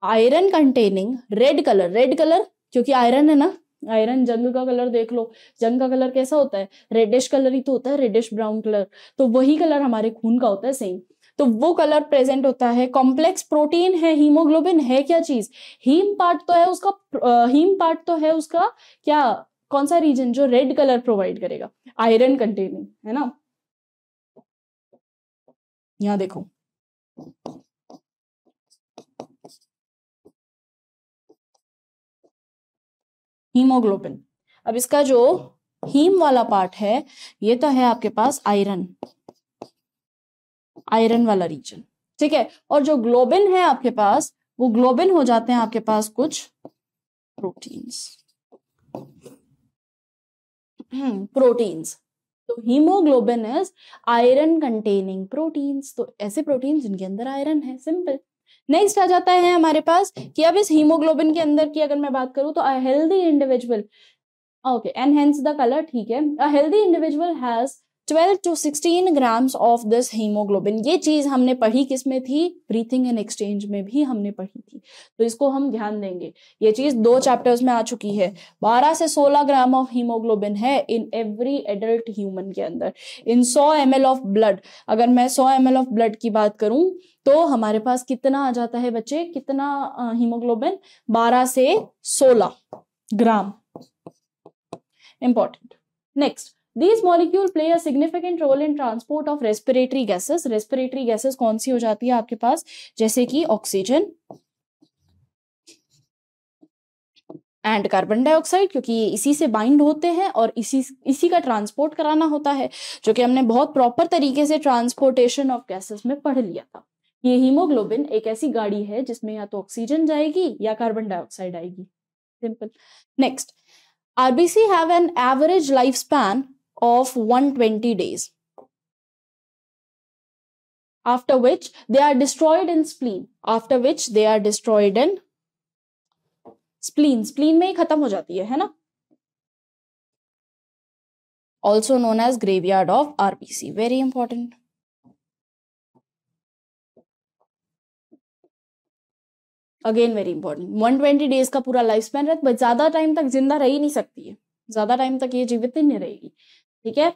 iron containing, red colour, red colour क्योंकि आयरन है ना, आयरन, जंग का कलर देख लो, जंग का कलर कैसा होता है? रेडिश कलर ही तो होता है, रेडिश ब्राउन कलर। तो वही कलर हमारे खून का होता है सेम, तो वो कलर प्रेजेंट होता है। कॉम्प्लेक्स प्रोटीन है, हीमोग्लोबिन है क्या चीज? हीम पार्ट तो है उसका, हीम पार्ट तो है उसका क्या, कौन सा रीजन जो रेड कलर प्रोवाइड करेगा? आयरन कंटेनिंग, है ना। यहां देखो, हीमोग्लोबिन। अब इसका जो हीम वाला पार्ट है ये तो है आपके पास आयरन, आयरन वाला रीजन। ठीक है, और जो ग्लोबिन है आपके पास, वो ग्लोबिन हो जाते हैं आपके पास कुछ प्रोटीन्स, प्रोटीन्स। तो haemoglobin is iron containing proteins. तो ऐसे प्रोटीन्स जिनके अंदर आयरन है, सिंपल। नेक्स्ट आ जाता है हमारे पास कि अब इस हीमोग्लोबिन के अंदर की अगर मैं बात करूं तो a healthy individual, okay, and hence the colour, ठीक है। A healthy individual has 12 to 16 grams of this haemoglobin. ये चीज हमने पढ़ी किसमें थी? ब्रीथिंग एंड एक्सचेंज में भी हमने पढ़ी थी, तो इसको हम ध्यान देंगे। ये चीज दो चैप्टर्स में आ चुकी है। 12 से 16 ग्राम ऑफ हीमोग्लोबिन है इन एवरी एडल्ट ह्यूमन के अंदर। इन 100 ml ऑफ ब्लड, अगर मैं 100 ml ऑफ ब्लड की बात करूं तो हमारे पास कितना आ जाता है बच्चे? कितना हीमोग्लोबिन? 12 से 16 ग्राम। Important. Next, these molecules play a significant role in transport of respiratory gases. Respiratory gases कौन सी हो जाती है आपके पास? जैसे कि ऑक्सीजन एंड कार्बन डाइऑक्साइड, क्योंकि ये इसी से बाइंड होते हैं और इसी का ट्रांसपोर्ट कराना होता है, जो कि हमने बहुत प्रॉपर तरीके से ट्रांसपोर्टेशन ऑफ गैसेस में पढ़ लिया था। ये हीमोग्लोबिन एक ऐसी गाड़ी है जिसमें या तो ऑक्सीजन जाएगी या कार्बन डाइऑक्साइड आएगी, simple. Next, RBC have an average lifespan of 120 days, after which they are destroyed in spleen, after which they are destroyed in spleen, spleen में ही खत्म हो जाती है ना, also known as graveyard of RBC, very important. Again very important, 120 days का पूरा लाइफ स्पैन रहता है, ज्यादा टाइम तक जिंदा रह ही नहीं सकती है, ज्यादा टाइम तक ये जीवित ही नहीं रहेगी। ठीक है,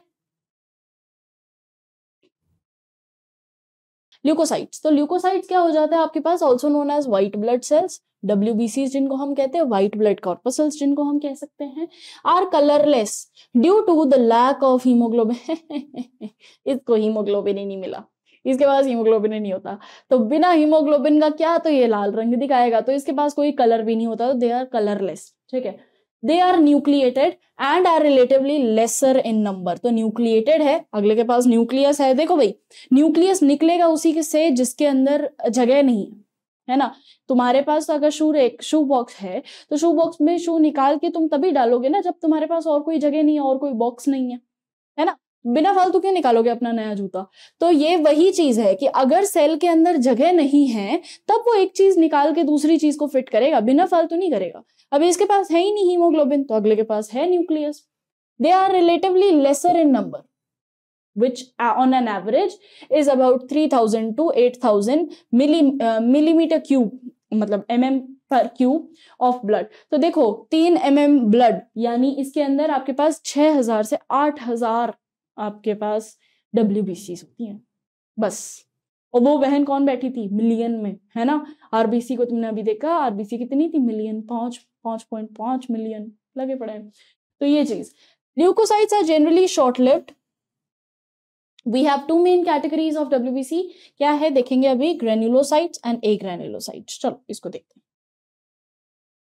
ल्यूकोसाइट्स, तो ल्यूकोसाइट्स क्या हो जाता है आपके पास? Also known as white blood cells, WBCs जिनको हम कहते हैं, व्हाइट ब्लड कॉर्पसल्स जिनको हम कह सकते हैं, are colourless due to the lack of haemoglobin. इसको हीमोग्लोबिन ही नहीं मिला, इसके पास हीमोग्लोबिन ही नहीं होता। तो बिना हीमोग्लोबिन का क्या, तो ये लाल रंग दिखाएगा, तो इसके पास कोई कलर भी नहीं होता, तो दे आर कलरलेस। ठीक है, they are nucleated and are relatively lesser in number. तो न्यूक्लिएटेड है, अगले के पास न्यूक्लियस है। देखो भाई, न्यूक्लियस निकलेगा उसी से जिसके अंदर जगह नहीं है ना। तुम्हारे पास अगर शू बॉक्स है, तो शू बॉक्स में शू निकाल के तुम तभी डालोगे ना जब तुम्हारे पास और कोई जगह नहीं है, और कोई बॉक्स नहीं है ना। बिना फालतू क्यों निकालोगे अपना नया जूता। तो ये वही चीज है कि अगर सेल के अंदर जगह नहीं है, तब वो एक चीज निकाल के दूसरी चीज को फिट करेगा, बिना फालतू नहीं करेगा। अभी इसके पास है ही नहीं हीमोग्लोबिन, तो अगले के पास है nucleus. They are relatively lesser in number which on an average is about 3000 to 8000 millimeter cube, मतलब mm पर क्यूब ऑफ ब्लड। तो देखो 3 mm ब्लड, यानी इसके अंदर आपके पास 6000 से 8000 आपके पास WBCs होती हैं बस। और वो बहन कौन बैठी थी, मिलियन में, है ना। आरबीसी को तुमने अभी देखा, आरबीसी कितनी थी, मिलियन, 5.5 मिलियन लगे पड़े हैं। तो ये चीज, leukocytes are generally short lived. We have two main categories of WBC, क्या है देखेंगे अभी, ग्रेन्युलोसाइट्स एंड एग्रेन्युलोसाइट्स। चलो इसको देखते हैं,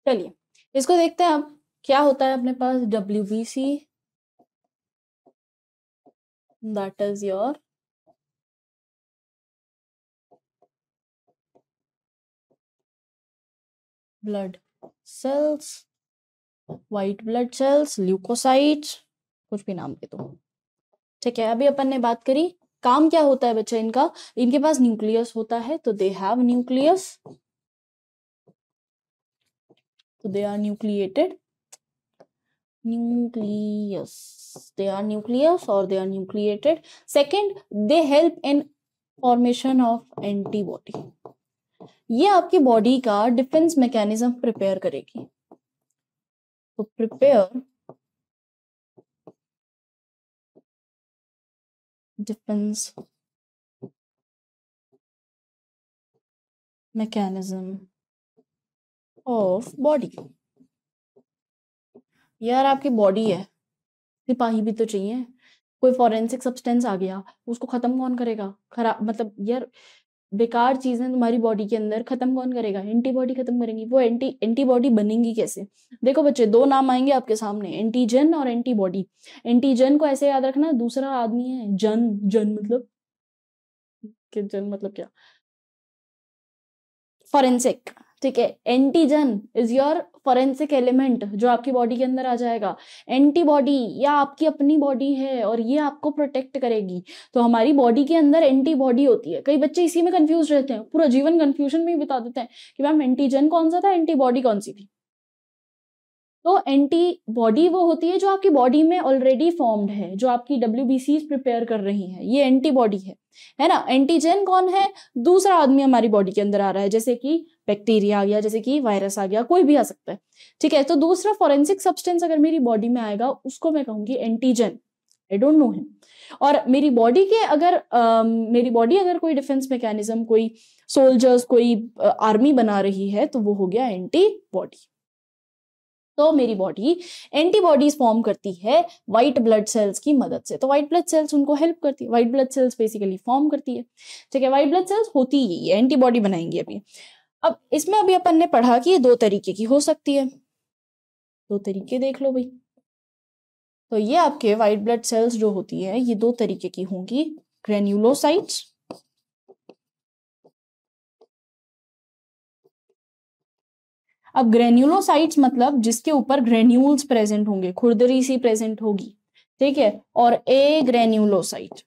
चलिए इसको देखते हैं। अब क्या होता है अपने पास WBC, that is your blood cells, white blood cells, leukocytes, कुछ भी नाम दे दो। ठीक है, अभी अपन ने बात करी काम क्या होता है बच्चा इनका। इनके पास न्यूक्लियस होता है, तो दे हैव न्यूक्लियस, तो they are nucleated, nucleus, they are nucleus or they are nucleated. Second, they help in formation of antibody. ये आपकी बॉडी का डिफेंस मैकेनिज्म प्रिपेयर करेगी। तो prepare defence mechanism of body. यार आपकी बॉडी है, सिपाही भी तो चाहिए। कोई फॉरेंसिक सब्सटेंस आ गया, उसको खत्म कौन करेगा, खराब मतलब यार बेकार चीजें तुम्हारी बॉडी के अंदर, खत्म कौन करेगा, एंटीबॉडी खत्म करेंगी। वो एंटीबॉडी बनेंगी कैसे, देखो बच्चे दो नाम आएंगे आपके सामने, एंटीजन और एंटीबॉडी। एंटीजन को ऐसे याद रखना, दूसरा आदमी है जन, जन मतलब जन मतलब क्या, फॉरेंसिक। ठीक है, antigen is your forensic element जो आपकी बॉडी के अंदर आ जाएगा। एंटीबॉडी या आपकी अपनी बॉडी है और ये आपको प्रोटेक्ट करेगी। तो हमारी बॉडी के अंदर एंटीबॉडी होती है। कई बच्चे इसी में कंफ्यूज रहते हैं, पूरा जीवन कंफ्यूजन में ही बिता देते हैं कि मैम एंटीजन कौन सा था, एंटीबॉडी कौन सी थी। तो एंटीबॉडी वो होती है जो आपकी बॉडी में ऑलरेडी फॉर्म्ड है, जो आपकी WBCs प्रिपेयर कर रही हैं, ये एंटीबॉडी है ना। एंटीजन कौन है, दूसरा आदमी हमारी बॉडी के अंदर आ रहा है, जैसे कि बैक्टीरिया आ गया, जैसे कि वायरस आ गया, कोई भी आ सकता है। ठीक है, तो दूसरा फॉरेंसिक सब्सटेंस अगर मेरी बॉडी में आएगा, उसको मैं कहूंगी antigen. I don't know him. और मेरी बॉडी के अगर मेरी बॉडी अगर कोई डिफेंस मैकेनिज्म, कोई सोल्जर्स, कोई आर्मी बना रही है, तो वो हो गया एंटीबॉडी। तो मेरी बॉडी एंटीबॉडीज फॉर्म करती है व्हाइट ब्लड सेल्स की मदद से। तो व्हाइट ब्लड सेल्स उनको हेल्प करती है, white blood sales basically form करती है। ठीक है, व्हाइट ब्लड सेल्स होती ही है, एंटीबॉडी बनाएंगी अभी। अब इसमें अभी अपन ने पढ़ा कि ये दो तरीके की हो सकती है, दो तरीके देख लो भाई। तो ये आपके व्हाइट ब्लड सेल्स जो होती है, ये दो तरीके की होंगी, ग्रेन्युलोसाइट्स अब ग्रेन्युलोसाइट्स मतलब जिसके ऊपर ग्रेन्यूल्स प्रेजेंट होंगे, खुरदरी सी प्रेजेंट होगी। ठीक है, और ए ग्रेन्युलोसाइट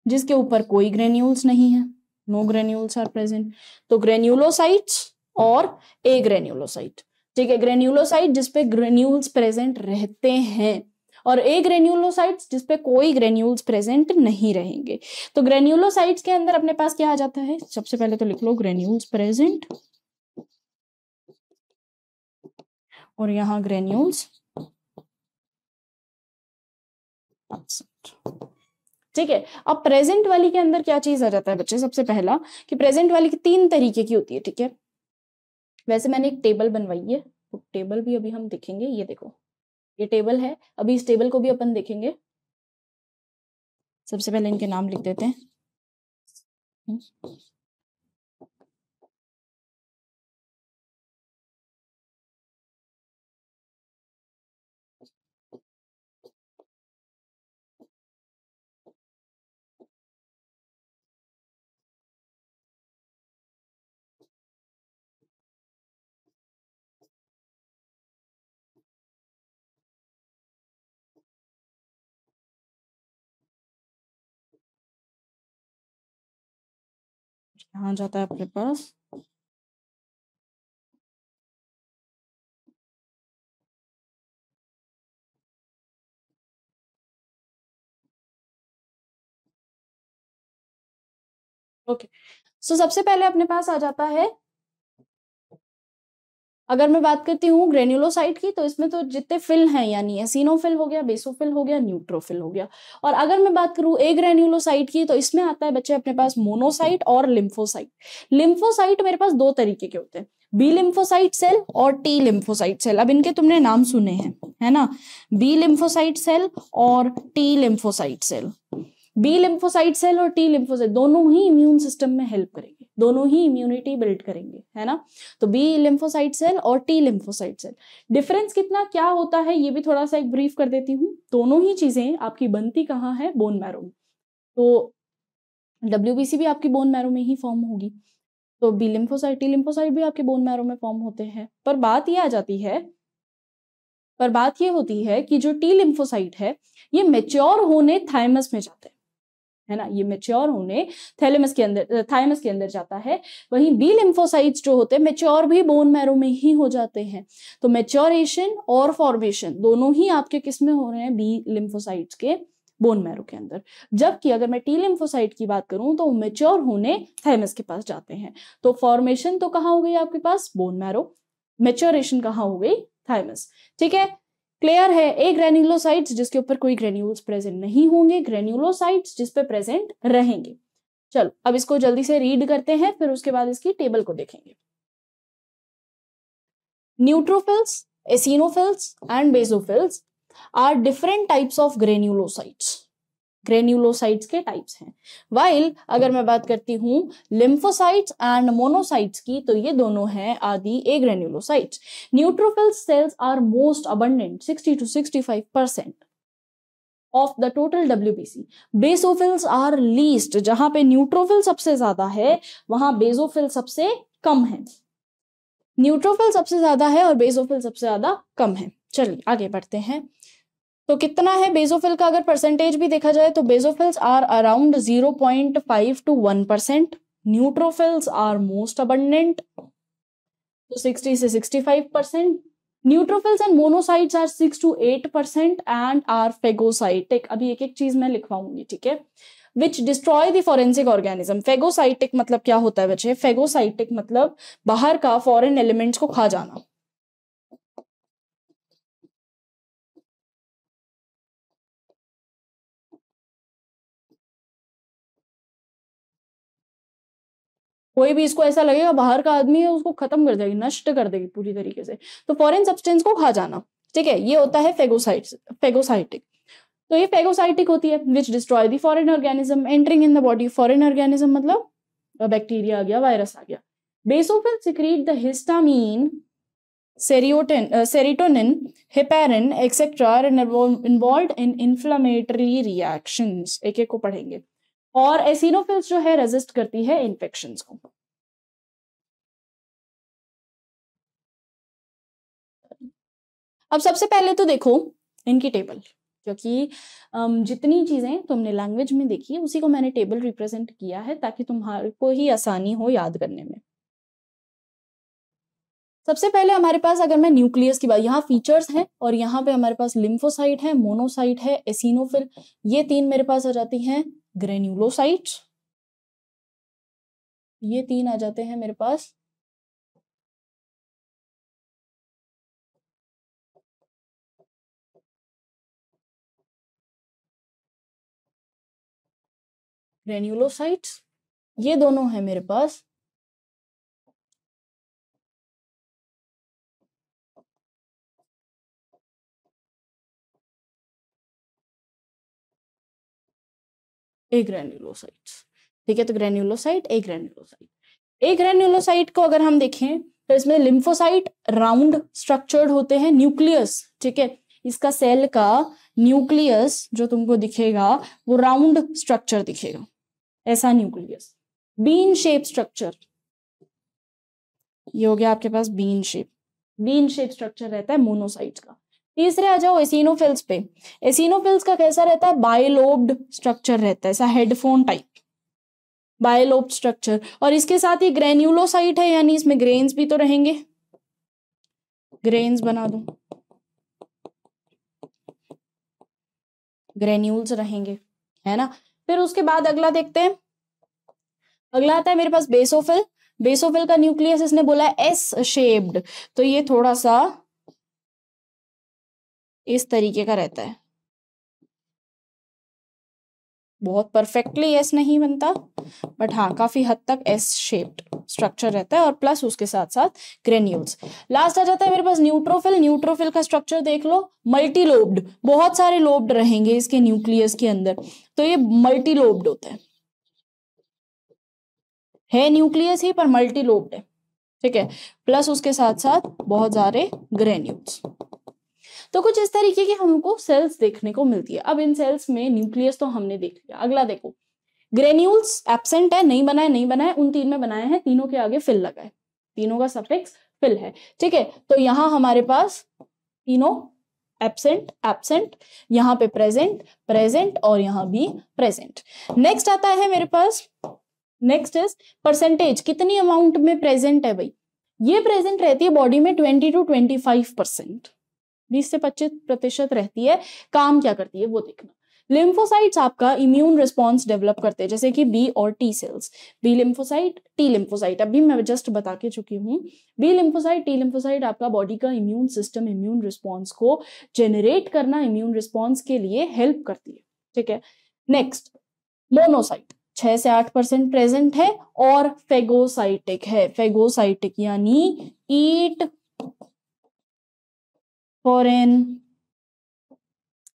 जिसके ऊपर कोई ग्रेन्यूल्स नहीं है, नो ग्रेन्यूल्स आर प्रेजेंट। तो ग्रेन्युलोसाइट्स और ए ग्रेन्युलोसाइट। ठीक है, ग्रेन्युलोसाइट जिसपे ग्रेन्यूल्स प्रेजेंट रहते हैं, और ए ग्रेन्युलोसाइट्स जिसपे कोई ग्रेन्यूल्स प्रेजेंट नहीं रहेंगे। तो ग्रेन्युलोसाइट्स के अंदर अपने पास क्या आ जाता है, सबसे पहले तो लिख लो ग्रेन्यूल्स प्रेजेंट, और यहां ग्रेन्यूल्स एब्सेंट। ठीक है, अब प्रेजेंट वाली के अंदर क्या चीज आ जाता है बच्चे, सबसे पहला कि प्रेजेंट वाली की 3 तरीके की होती है। ठीक है, वैसे मैंने एक टेबल बनवाई है, तो टेबल भी अभी हम देखेंगे। ये देखो, ये टेबल है, अभी इस टेबल को भी अपन देखेंगे। सबसे पहले इनके नाम लिख देते हैं। यहाँ जाता है अपने पास ओके। सो सबसे पहले अपने पास आ जाता है, अगर मैं बात करती हूँ ग्रेन्युलोसाइट की, तो इसमें तो जितने फिल हैं, यानी एसिनोफिल हो गया, बेसोफिल हो गया, न्यूट्रोफिल हो गया। और अगर मैं बात करूँ ए ग्रेन्युलोसाइट की, तो इसमें आता है बच्चे अपने पास मोनोसाइट और लिम्फोसाइट। लिम्फोसाइट मेरे पास दो तरीके के होते हैं, बी लिम्फोसाइट सेल और टी लिम्फोसाइट सेल। अब इनके तुमने नाम सुने हैं, है ना, बी लिम्फोसाइट सेल और T lymphocyte cell. B lymphocyte cell और टी लिम्फोसाइट दोनों ही इम्यून सिस्टम में हेल्प करेंगे, दोनों ही इम्यूनिटी बिल्ड करेंगे, है ना। तो बी लिम्फोसाइट सेल और टी लिम्फोसाइट सेल, डिफरेंस कितना क्या होता है ये भी थोड़ा सा एक ब्रीफ कर देती हूँ। दोनों ही चीजें आपकी बनती कहाँ है, बोन मैरो में। तो डब्ल्यूबीसी भी आपकी बोन मैरो में ही फॉर्म होगी, तो बी लिम्फोसाइट टी लिम्फोसाइट भी आपके बोन मैरो में फॉर्म होते हैं। पर बात ये आ जाती है, पर बात ये होती है कि जो टी लिम्फोसाइट है ये मेच्योर होने थाइमस में जाते हैं, है ना, ये मेच्योर होने थैलेमस के अंदर, थाइमस के अंदर जाता है। वहीं बी लिम्फोसाइट्स जो होते हैं मेच्योर भी बोन मैरो में ही हो जाते हैं। तो मेच्योरेशन और फॉर्मेशन दोनों ही आपके किस में हो रहे हैं, बी लिम्फोसाइट्स के बोन मैरो के अंदर। जबकि अगर मैं टी लिम्फोसाइट की बात करूं तो मेच्योर होने थाइमस के पास जाते हैं। तो फॉर्मेशन तो कहाँ हो गई आपके पास, बोन मैरो, मेच्योरेशन कहाँ हो गई, थाइमस। ठीक है, क्लियर है। ए ग्रेन्युलोसाइट्स जिसके ऊपर कोई ग्रेन्यूल्स प्रेजेंट नहीं होंगे, ग्रेन्युलोसाइट्स जिस पे प्रेजेंट रहेंगे। चलो अब इसको जल्दी से रीड करते हैं, फिर उसके बाद इसकी टेबल को देखेंगे। Neutrophils, eosinophils and basophils are different types of granulocytes. Granulocytes के टाइप्स हैं। वाइल अगर मैं बात करती हूँ लिम्फोसाइट्स एंड मोनोसाइट्स की, तो ये दोनों हैं आदि agranulocytes. Neutrophil cells are most abundant 60 to 65% of the total WBC. Basophils are least, जहां पे न्यूट्रोफिल सबसे ज्यादा है वहां बेसोफिल सबसे कम है। न्यूट्रोफिल सबसे ज्यादा है और बेसोफिल सबसे ज्यादा कम है। चलिए आगे बढ़ते हैं। तो कितना है बेसोफिल का, अगर परसेंटेज भी देखा जाए तो basophils are around 0.5 to 1%। Neutrophils are most abundant, तो 60 से 65%। Neutrophils and monocytes are 6 to 8% and are phagocytic. अभी एक एक चीज मैं लिखवाऊंगी, ठीक है। Which destroy the forensic organism. Phagocytic मतलब क्या होता है बच्चे, फेगोसाइटिक मतलब बाहर का फॉरेन एलिमेंट्स को खा जाना। कोई भी इसको ऐसा लगेगा बाहर का आदमी है, उसको खत्म कर देगी, नष्ट कर देगी पूरी तरीके से। तो फॉरेन सब्सटेंस को खा जाना, ठीक है, ये होता है फेगोसाइटिक। तो ये फेगोसाइटिक होती है। Which destroy the foreign organism entering in the body. Foreign organism मतलब बैक्टीरिया आ गया, वायरस आ गया। Basophil secrete the histamine, serotonin, heparin etcetera are involved in inflammatory reactions. एक एक को पढ़ेंगे। और एसिनोफिल्स जो है रेजिस्ट करती है इन्फेक्शंस को। अब सबसे पहले तो देखो इनकी टेबल, क्योंकि जितनी चीजें तुमने लैंग्वेज में देखी है उसी को मैंने टेबल रिप्रेजेंट किया है ताकि तुम्हारे को ही आसानी हो याद करने में। सबसे पहले हमारे पास, अगर मैं न्यूक्लियस की बात, यहाँ फीचर्स हैं और यहाँ पे हमारे पास लिम्फोसाइट है, मोनोसाइट है, एसिनोफिल, ये तीन मेरे पास आ जाती हैं ग्रेन्युलोसाइट्स। ये तीन आ जाते हैं मेरे पास ग्रेन्युलोसाइट्स। ये दोनों है मेरे पास ए ग्रेन्युलोसाइट्स। ठीक है, तो ग्रेन्युलोसाइट, ए ग्रेन्युलोसाइट। ए ग्रेन्युलोसाइट को अगर हम देखें तो इसमें लिम्फोसाइट राउंड स्ट्रक्चर्ड होते हैं, न्यूक्लियस, ठीक है, इसका सेल का न्यूक्लियस जो तुमको दिखेगा वो राउंड स्ट्रक्चर दिखेगा, ऐसा न्यूक्लियस। बीन शेप स्ट्रक्चर, ये हो गया आपके पास बीन शेप स्ट्रक्चर रहता है मोनोसाइट्स का। तीसरे आ जाओ एसिनोफिल्स पे। एसिनोफिल्स का कैसा रहता है, बायलोब्ड स्ट्रक्चर रहता है, ऐसा हेडफोन टाइप बायलोब्ड स्ट्रक्चर। और इसके साथ ही ग्रेन्युलोसाइट है, यानी इसमें ग्रेन्स भी तो रहेंगे, ग्रेन्स बना दूं, ग्रेन्यूल्स रहेंगे, है ना। फिर उसके बाद अगला देखते हैं, अगला आता है मेरे पास बेसोफिल। बेसोफिल का न्यूक्लियस इसने बोला है एस शेप्ड, तो ये थोड़ा सा इस तरीके का रहता है, बहुत परफेक्टली एस नहीं बनता, बट हाँ काफी हद तक एस शेप्ड स्ट्रक्चर रहता है, और प्लस उसके साथ साथ ग्रेन्यूल्स। लास्ट आ जाता है मेरे पास न्यूट्रोफिल। न्यूट्रोफिल का स्ट्रक्चर देख लो, मल्टी लोब्ड, बहुत सारे लोब्ड रहेंगे इसके न्यूक्लियस के अंदर, तो ये मल्टी लोब्ड होता है न्यूक्लियस ही पर मल्टी लोब्ड है, ठीक है, प्लस उसके साथ साथ बहुत सारे ग्रेन्यूल्स। तो कुछ इस तरीके की हमको सेल्स देखने को मिलती है। अब इन सेल्स में न्यूक्लियस तो हमने देख लिया, अगला देखो ग्रेन्यूल्स एब्सेंट है, नहीं बनाए, उन तीन में बनाए हैं, तीनों के आगे फिल लगा है, तीनों का सफिक्स फिल है, ठीक है। तो यहां हमारे पास तीनों एब्सेंट एब्सेंट, यहाँ पे प्रेजेंट प्रेजेंट, और यहाँ भी प्रेजेंट। नेक्स्ट आता है मेरे पास, नेक्स्ट इज परसेंटेज, कितनी अमाउंट में प्रेजेंट है भाई, ये प्रेजेंट रहती है बॉडी में 20 to 25%, 20 से 25% रहती है। काम क्या करती है वो देखना। लिम्फोसाइट्स आपका इम्यून रिस्पॉन्स डेवलप करते हैं, जैसे कि बी और T cells, B lymphocyte T lymphocyte, अभी मैं जस्ट बता के चुकी हूँ। बी लिम्फोसाइट टी लिम्फोसाइट आपका बॉडी का इम्यून सिस्टम, इम्यून रिस्पॉन्स को जेनरेट करना, इम्यून रिस्पॉन्स के लिए हेल्प करती है, ठीक है। नेक्स्ट मोनोसाइट 6 से 8% प्रेजेंट है, और फेगोसाइटिक है, फेगोसाइटिक यानी ईट फॉरेन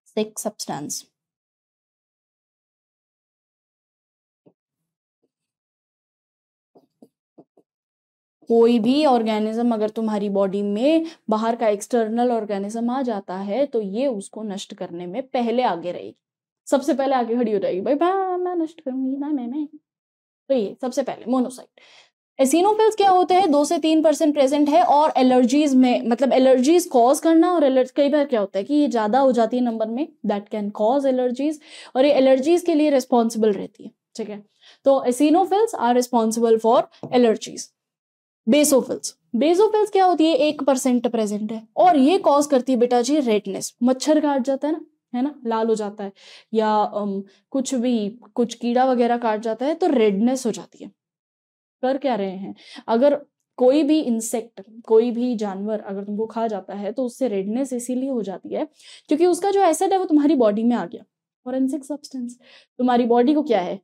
सिक सब्सटेंस। कोई भी ऑर्गेनिज्म अगर तुम्हारी बॉडी में बाहर का एक्सटर्नल ऑर्गेनिज्म आ जाता है तो ये उसको नष्ट करने में पहले आगे रहेगी, सबसे पहले आगे खड़ी हो जाएगी, भाई मैं नष्ट करूंगी ना, मैं तो ये सबसे पहले मोनोसाइट। एसिनोफिल्स क्या होते हैं, 2 से 3% प्रेजेंट है, और एलर्जीज में, मतलब एलर्जीज कॉज करना, और कई बार क्या होता है कि ये ज्यादा हो जाती है नंबर में, दैट कैन कॉज एलर्जीज, और ये एलर्जीज के लिए रिस्पॉन्सिबल रहती है, ठीक है। तो eosinophils are responsible for allergies. Basophils क्या होती है, 1% प्रेजेंट है, और ये कॉज करती है बेटा जी रेडनेस, मच्छर काट जाता है ना, लाल हो जाता है, या कुछ भी, कुछ कीड़ा वगैरह काट जाता है तो रेडनेस हो जाती है। कर क्या रहे हैं, अगर कोई भी इंसेक्ट, कोई भी जानवर अगर तुमको खा जाता है तो उससे रेडनेस इसीलिए हो जाती है क्योंकि उसका जो एसिड है वो तुम्हारी बॉडी में आ गया, फॉरेंसिक सब्सटेंस। तुम्हारी बॉडी को क्या है,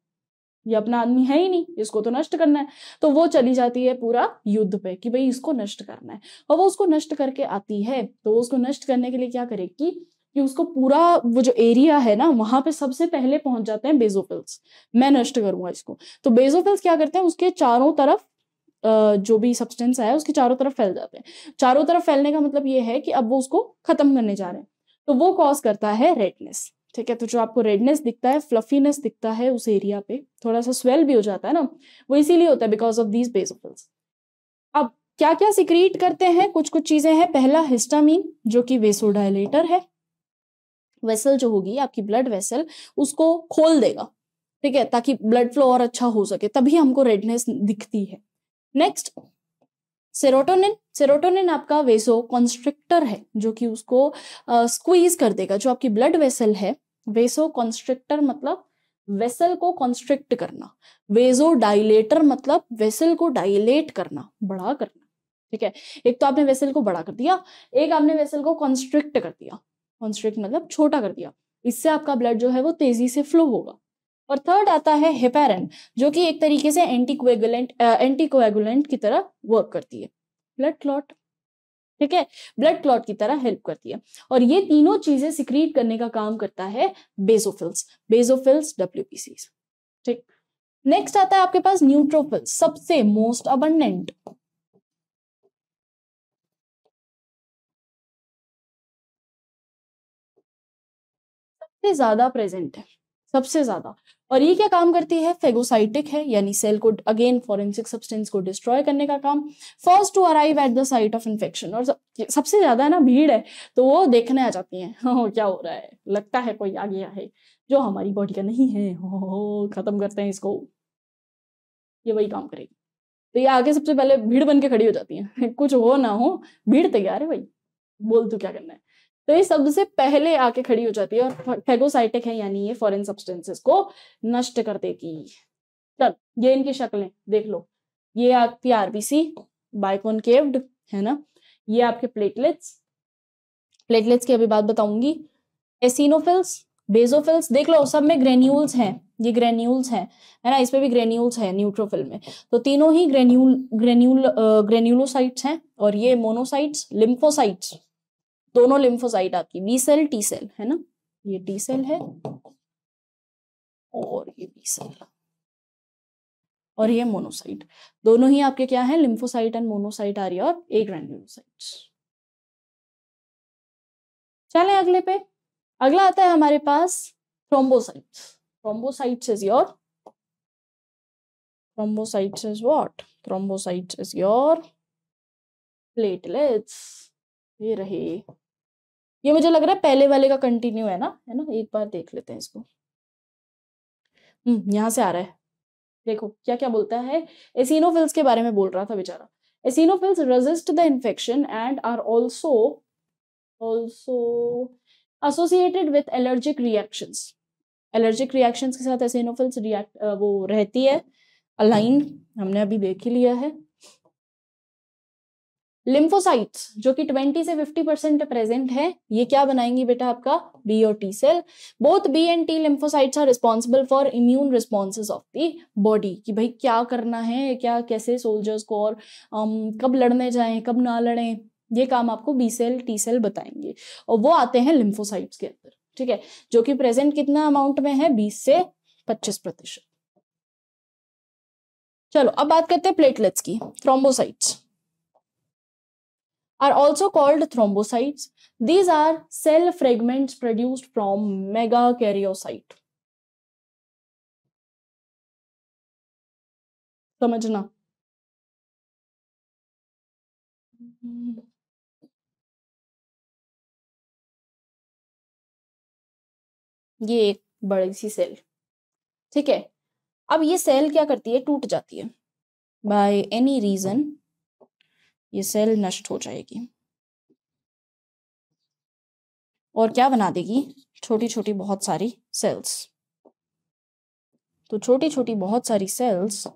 ये अपना आदमी है ही नहीं, इसको तो नष्ट करना है, तो वो चली जाती है पूरा युद्ध पे कि भाई इसको नष्ट करना है, और वो उसको नष्ट करके आती है, तो वो उसको नष्ट करने के लिए क्या करेगी कि उसको पूरा वो जो एरिया है ना वहां पे सबसे पहले पहुंच जाते हैं बेसोफिल्स, मैं नष्ट करूंगा इसको। तो बेसोफिल्स क्या करते हैं, उसके चारों तरफ जो भी सब्सटेंस है उसके चारों तरफ फैल जाते हैं। चारों तरफ फैलने का मतलब ये है कि अब वो उसको खत्म करने जा रहे हैं, तो वो कॉज करता है रेडनेस, ठीक है। तो जो आपको रेडनेस दिखता है, फ्लफीनेस दिखता है उस एरिया पे, थोड़ा सा स्वेल भी हो जाता है ना, वो इसीलिए होता है बिकॉज ऑफ दीज बेसोफिल्स। अब क्या क्या सिक्रीट करते हैं, कुछ कुछ चीजें हैं। पहला हिस्टामीन, जो कि वेसोडाइलेटर है, वेसल जो होगी आपकी ब्लड वेसल उसको खोल देगा, ठीक है, ताकि ब्लड फ्लो और अच्छा हो सके, तभी हमको रेडनेस दिखती है। नेक्स्ट सेरोटोनिन, सेरोटोनिन आपका वेसो कॉन्स्ट्रिक्टर है, जो कि उसको स्क्वीज कर देगा, जो आपकी ब्लड वेसल है। वेसो कॉन्स्ट्रिक्टर मतलब वेसल को कॉन्स्ट्रिक्ट करना, वेसो डाइलेटर मतलब वेसल को डाइलेट करना, बड़ा करना, ठीक है। एक तो आपने वेसल को बड़ा कर दिया, एक आपने वेसल को कॉन्स्ट्रिक्ट कर दिया, कॉन्स्ट्रिक्ट मतलब छोटा कर दिया, इससे आपका ब्लड जो है वो तेजी से फ्लो होगा। और थर्ड आता है हेपेरिन, जो कि एक तरीके से एंटीकोएगुलेंट की तरह वर्क करती है। ब्लड क्लॉट, ठीक है, ब्लड क्लॉट की तरह हेल्प करती है। और ये तीनों चीजें सिक्रीट करने का काम करता है बेसोफिल्स WBCs। ठीक, नेक्स्ट आता है आपके पास न्यूट्रोफिल्स, सबसे मोस्ट अबंडेंट, सबसे ज्यादा प्रेजेंट है, सबसे ज्यादा। और ये क्या काम करती है, फेगोसाइटिक है, यानी सेल को अगेन फॉरेंसिक सब्सटेंस को डिस्ट्रॉय करने का काम, first to arrive at the site of infection. और सबसे ज्यादा ना भीड़ है तो वो देखने आ जाती है, क्या हो रहा है, लगता है कोई आ गया है जो हमारी बॉडी का नहीं है, खत्म करते हैं इसको, ये वही काम करेगी। तो ये आगे सबसे पहले भीड़ बन के खड़ी हो जाती है कुछ हो ना हो, भीड़ तैयार है भाई, बोल तू क्या करना है। तो ये सबसे पहले आके खड़ी हो जाती है और फेगोसाइटिक है, यानी ये फॉरेन सब्सटेंसेस को नष्ट कर देगी। चल, ये इनकी शक्लें देख लो, ये आपकी आरबीसी बाइकॉनकेव्ड है ना, ये आपके प्लेटलेट्स की अभी बात बताऊंगी, एसिनोफिल्स, बेसोफिल्स, देख लो सब में ग्रेन्यूल्स हैं, ये ग्रेन्यूल्स हैं, है ना, इसमें भी ग्रेन्यूल्स है न्यूट्रोफिल में। तो तीनों ही ग्रेन्यूलोसाइट्स हैं, और ये मोनोसाइट्स, लिम्फोसाइट्स, दोनों लिम्फोसाइट आपकी बी सेल टी सेल है ना, ये टी सेल है और ये बी सेल और ये मोनोसाइट, दोनों ही आपके क्या है, lymphocyte and monocyte are your agranulocytes. चले अगले पे, अगला आता है हमारे पास thrombocytes. Thrombocytes is your platelets. ये रहे, ये मुझे लग रहा है पहले वाले का कंटिन्यू है ना, एक बार देख लेते हैं इसको। यहां से आ रहा है, देखो क्या क्या बोलता है, एसिनोफिल्स के बारे में बोल रहा था बेचारा। Eosinophils resist the infection and are also associated with allergic reactions. Allergic reactions के साथ एसिनोफिल्स वो रहती है अलाइन, हमने अभी देख ही लिया है। लिम्फोसाइट्स जो कि 20 से 50% प्रेजेंट है, ये क्या बनाएंगी बेटा, आपका बी और T cell. Both B and T lymphocytes are responsible for immune responses of the body, कि भाई क्या करना है, क्या कैसे सोल्जर्स को, और कब लड़ने जाएं कब ना लड़ें, ये काम आपको बी सेल टी सेल बताएंगे, और वो आते हैं लिम्फोसाइट्स के अंदर। ठीक है, जो कि प्रेजेंट कितना अमाउंट में है, 20 से 25%। चलो अब बात करते हैं प्लेटलेट्स की। Thrombocytes are also called thrombocytes. These are cell fragments produced from megakaryocyte. समझना, ये एक बड़ी सी सेल, ठीक है। अब ये सेल क्या करती है, टूट जाती है, बाय एनी रीजन ये सेल नष्ट हो जाएगी और क्या बना देगी, छोटी छोटी बहुत सारी सेल्स। तो छोटी छोटी बहुत सारी सेल्स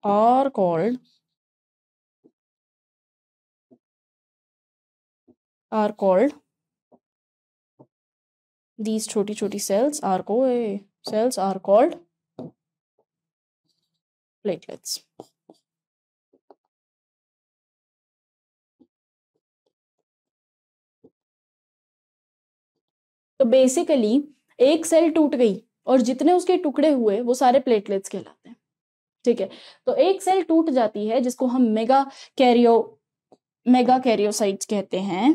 आर कॉल्ड these छोटी छोटी cells are called platelets. तो बेसिकली एक सेल टूट गई और जितने उसके टुकड़े हुए वो सारे प्लेटलेट्स कहलाते हैं। ठीक है, तो एक सेल टूट जाती है जिसको हम मेगा कैरियोसाइट्स कहते हैं।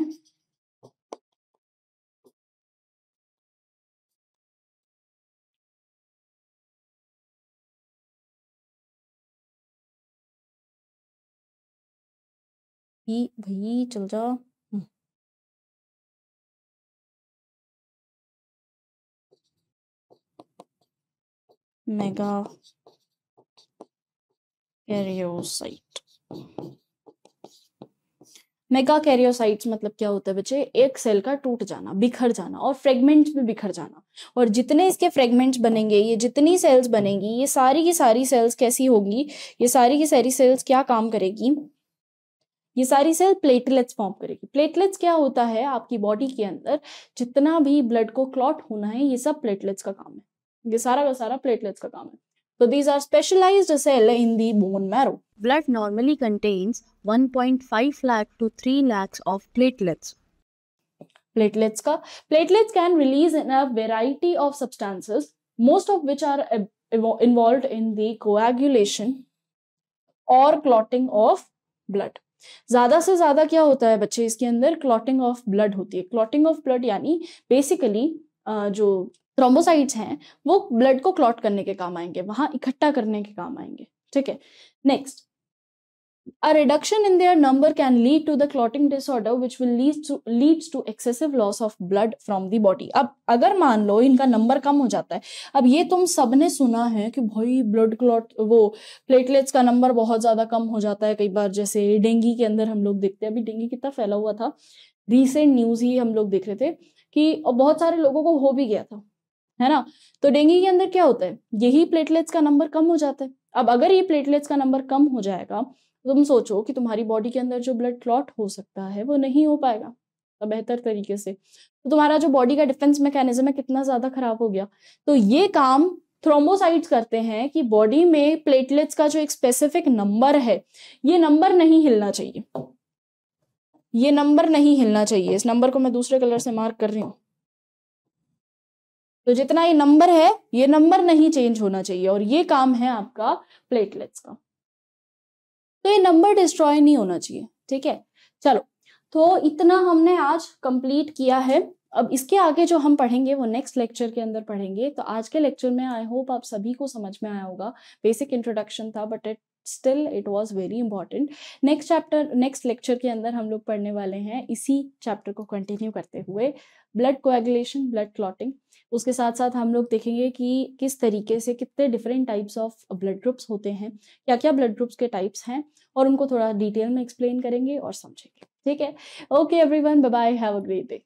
भाई चल जा, मेगा कैरियोसाइट। मेगा कैरियोसाइट्स मतलब क्या होता है बच्चे, एक सेल का टूट जाना, बिखर जाना, और फ्रेगमेंट्स में बिखर जाना। और जितने इसके फ्रेगमेंट्स बनेंगे, ये जितनी सेल्स बनेंगी, ये सारी की सारी सेल्स कैसी होंगी, ये सारी की सारी सेल्स क्या काम करेगी, ये सारी सेल प्लेटलेट्स फॉर्म करेगी। प्लेटलेट्स क्या होता है, आपकी बॉडी के अंदर जितना भी ब्लड को क्लॉट होना है, ये सब प्लेटलेट्स का काम है, ये सारा का सारा प्लेटलेट्स का काम है। तो these are specialised cell in the bone marrow. Blood normally contains 1.5 lakh to 3 lakhs of platelets. Platelets can release in a variety of substances, most of which are involved in the coagulation और क्लॉटिंग ऑफ ब्लड। ज्यादा से ज्यादा क्या होता है बच्चे इसके अंदर, क्लॉटिंग ऑफ ब्लड होती है। क्लॉटिंग ऑफ ब्लड यानी बेसिकली जो थ्रोम्बोसाइट्स हैं वो ब्लड को क्लॉट करने के काम आएंगे, वहां इकट्ठा करने के काम आएंगे, ठीक है। Next, a reduction in their number can lead to the clotting disorder which will leads to excessive loss of blood from the body। अब अगर मान लो इनका नंबर कम हो जाता है, अब ये तुम सबने सुना है कि भाई ब्लड क्लॉट, वो प्लेटलेट्स का नंबर बहुत ज्यादा कम हो जाता है कई बार, जैसे डेंगू के अंदर हम लोग देखते हैं, अभी डेंगू कितना फैला हुआ था, रिसेंट न्यूज ही हम लोग देख रहे थे कि बहुत सारे लोगों को हो भी गया था, है ना। तो डेंगू के अंदर क्या होता है, यही प्लेटलेट्स का नंबर कम हो जाता है। अब अगर ये प्लेटलेट्स का नंबर कम हो जाएगा तो तुम सोचो कि तुम्हारी बॉडी के अंदर जो ब्लड क्लॉट हो सकता है वो नहीं हो पाएगा तो बेहतर तरीके से, तो तुम्हारा जो बॉडी का डिफेंस मैकेनिज्म है कितना ज्यादा खराब हो गया। तो ये काम थ्रोम्बोसाइट्स करते हैं कि बॉडी में प्लेटलेट्स का जो एक स्पेसिफिक नंबर है, ये नंबर नहीं हिलना चाहिए, ये नंबर नहीं हिलना चाहिए। इस नंबर को मैं दूसरे कलर से मार्क कर रही हूं, तो जितना ये नंबर है ये नंबर नहीं चेंज होना चाहिए, और ये काम है आपका प्लेटलेट्स का। तो ये नंबर डिस्ट्रॉय नहीं होना चाहिए, ठीक है। चलो, तो इतना हमने आज कंप्लीट किया है। अब इसके आगे जो हम पढ़ेंगे वो नेक्स्ट लेक्चर के अंदर पढ़ेंगे। तो आज के लेक्चर में आई होप आप सभी को समझ में आया होगा। बेसिक इंट्रोडक्शन था but it was very important. Next lecture के अंदर हम लोग पढ़ने वाले हैं इसी चैप्टर को कंटिन्यू करते हुए, ब्लड कोएगुलेशन, ब्लड क्लॉटिंग। उसके साथ साथ हम लोग देखेंगे कि किस तरीके से कितने different types of blood groups होते हैं, क्या क्या ब्लड ग्रुप्स के टाइप्स हैं, और उनको थोड़ा डिटेल में एक्सप्लेन करेंगे और समझेंगे, ठीक है। Okay everyone, bye bye, have a great day.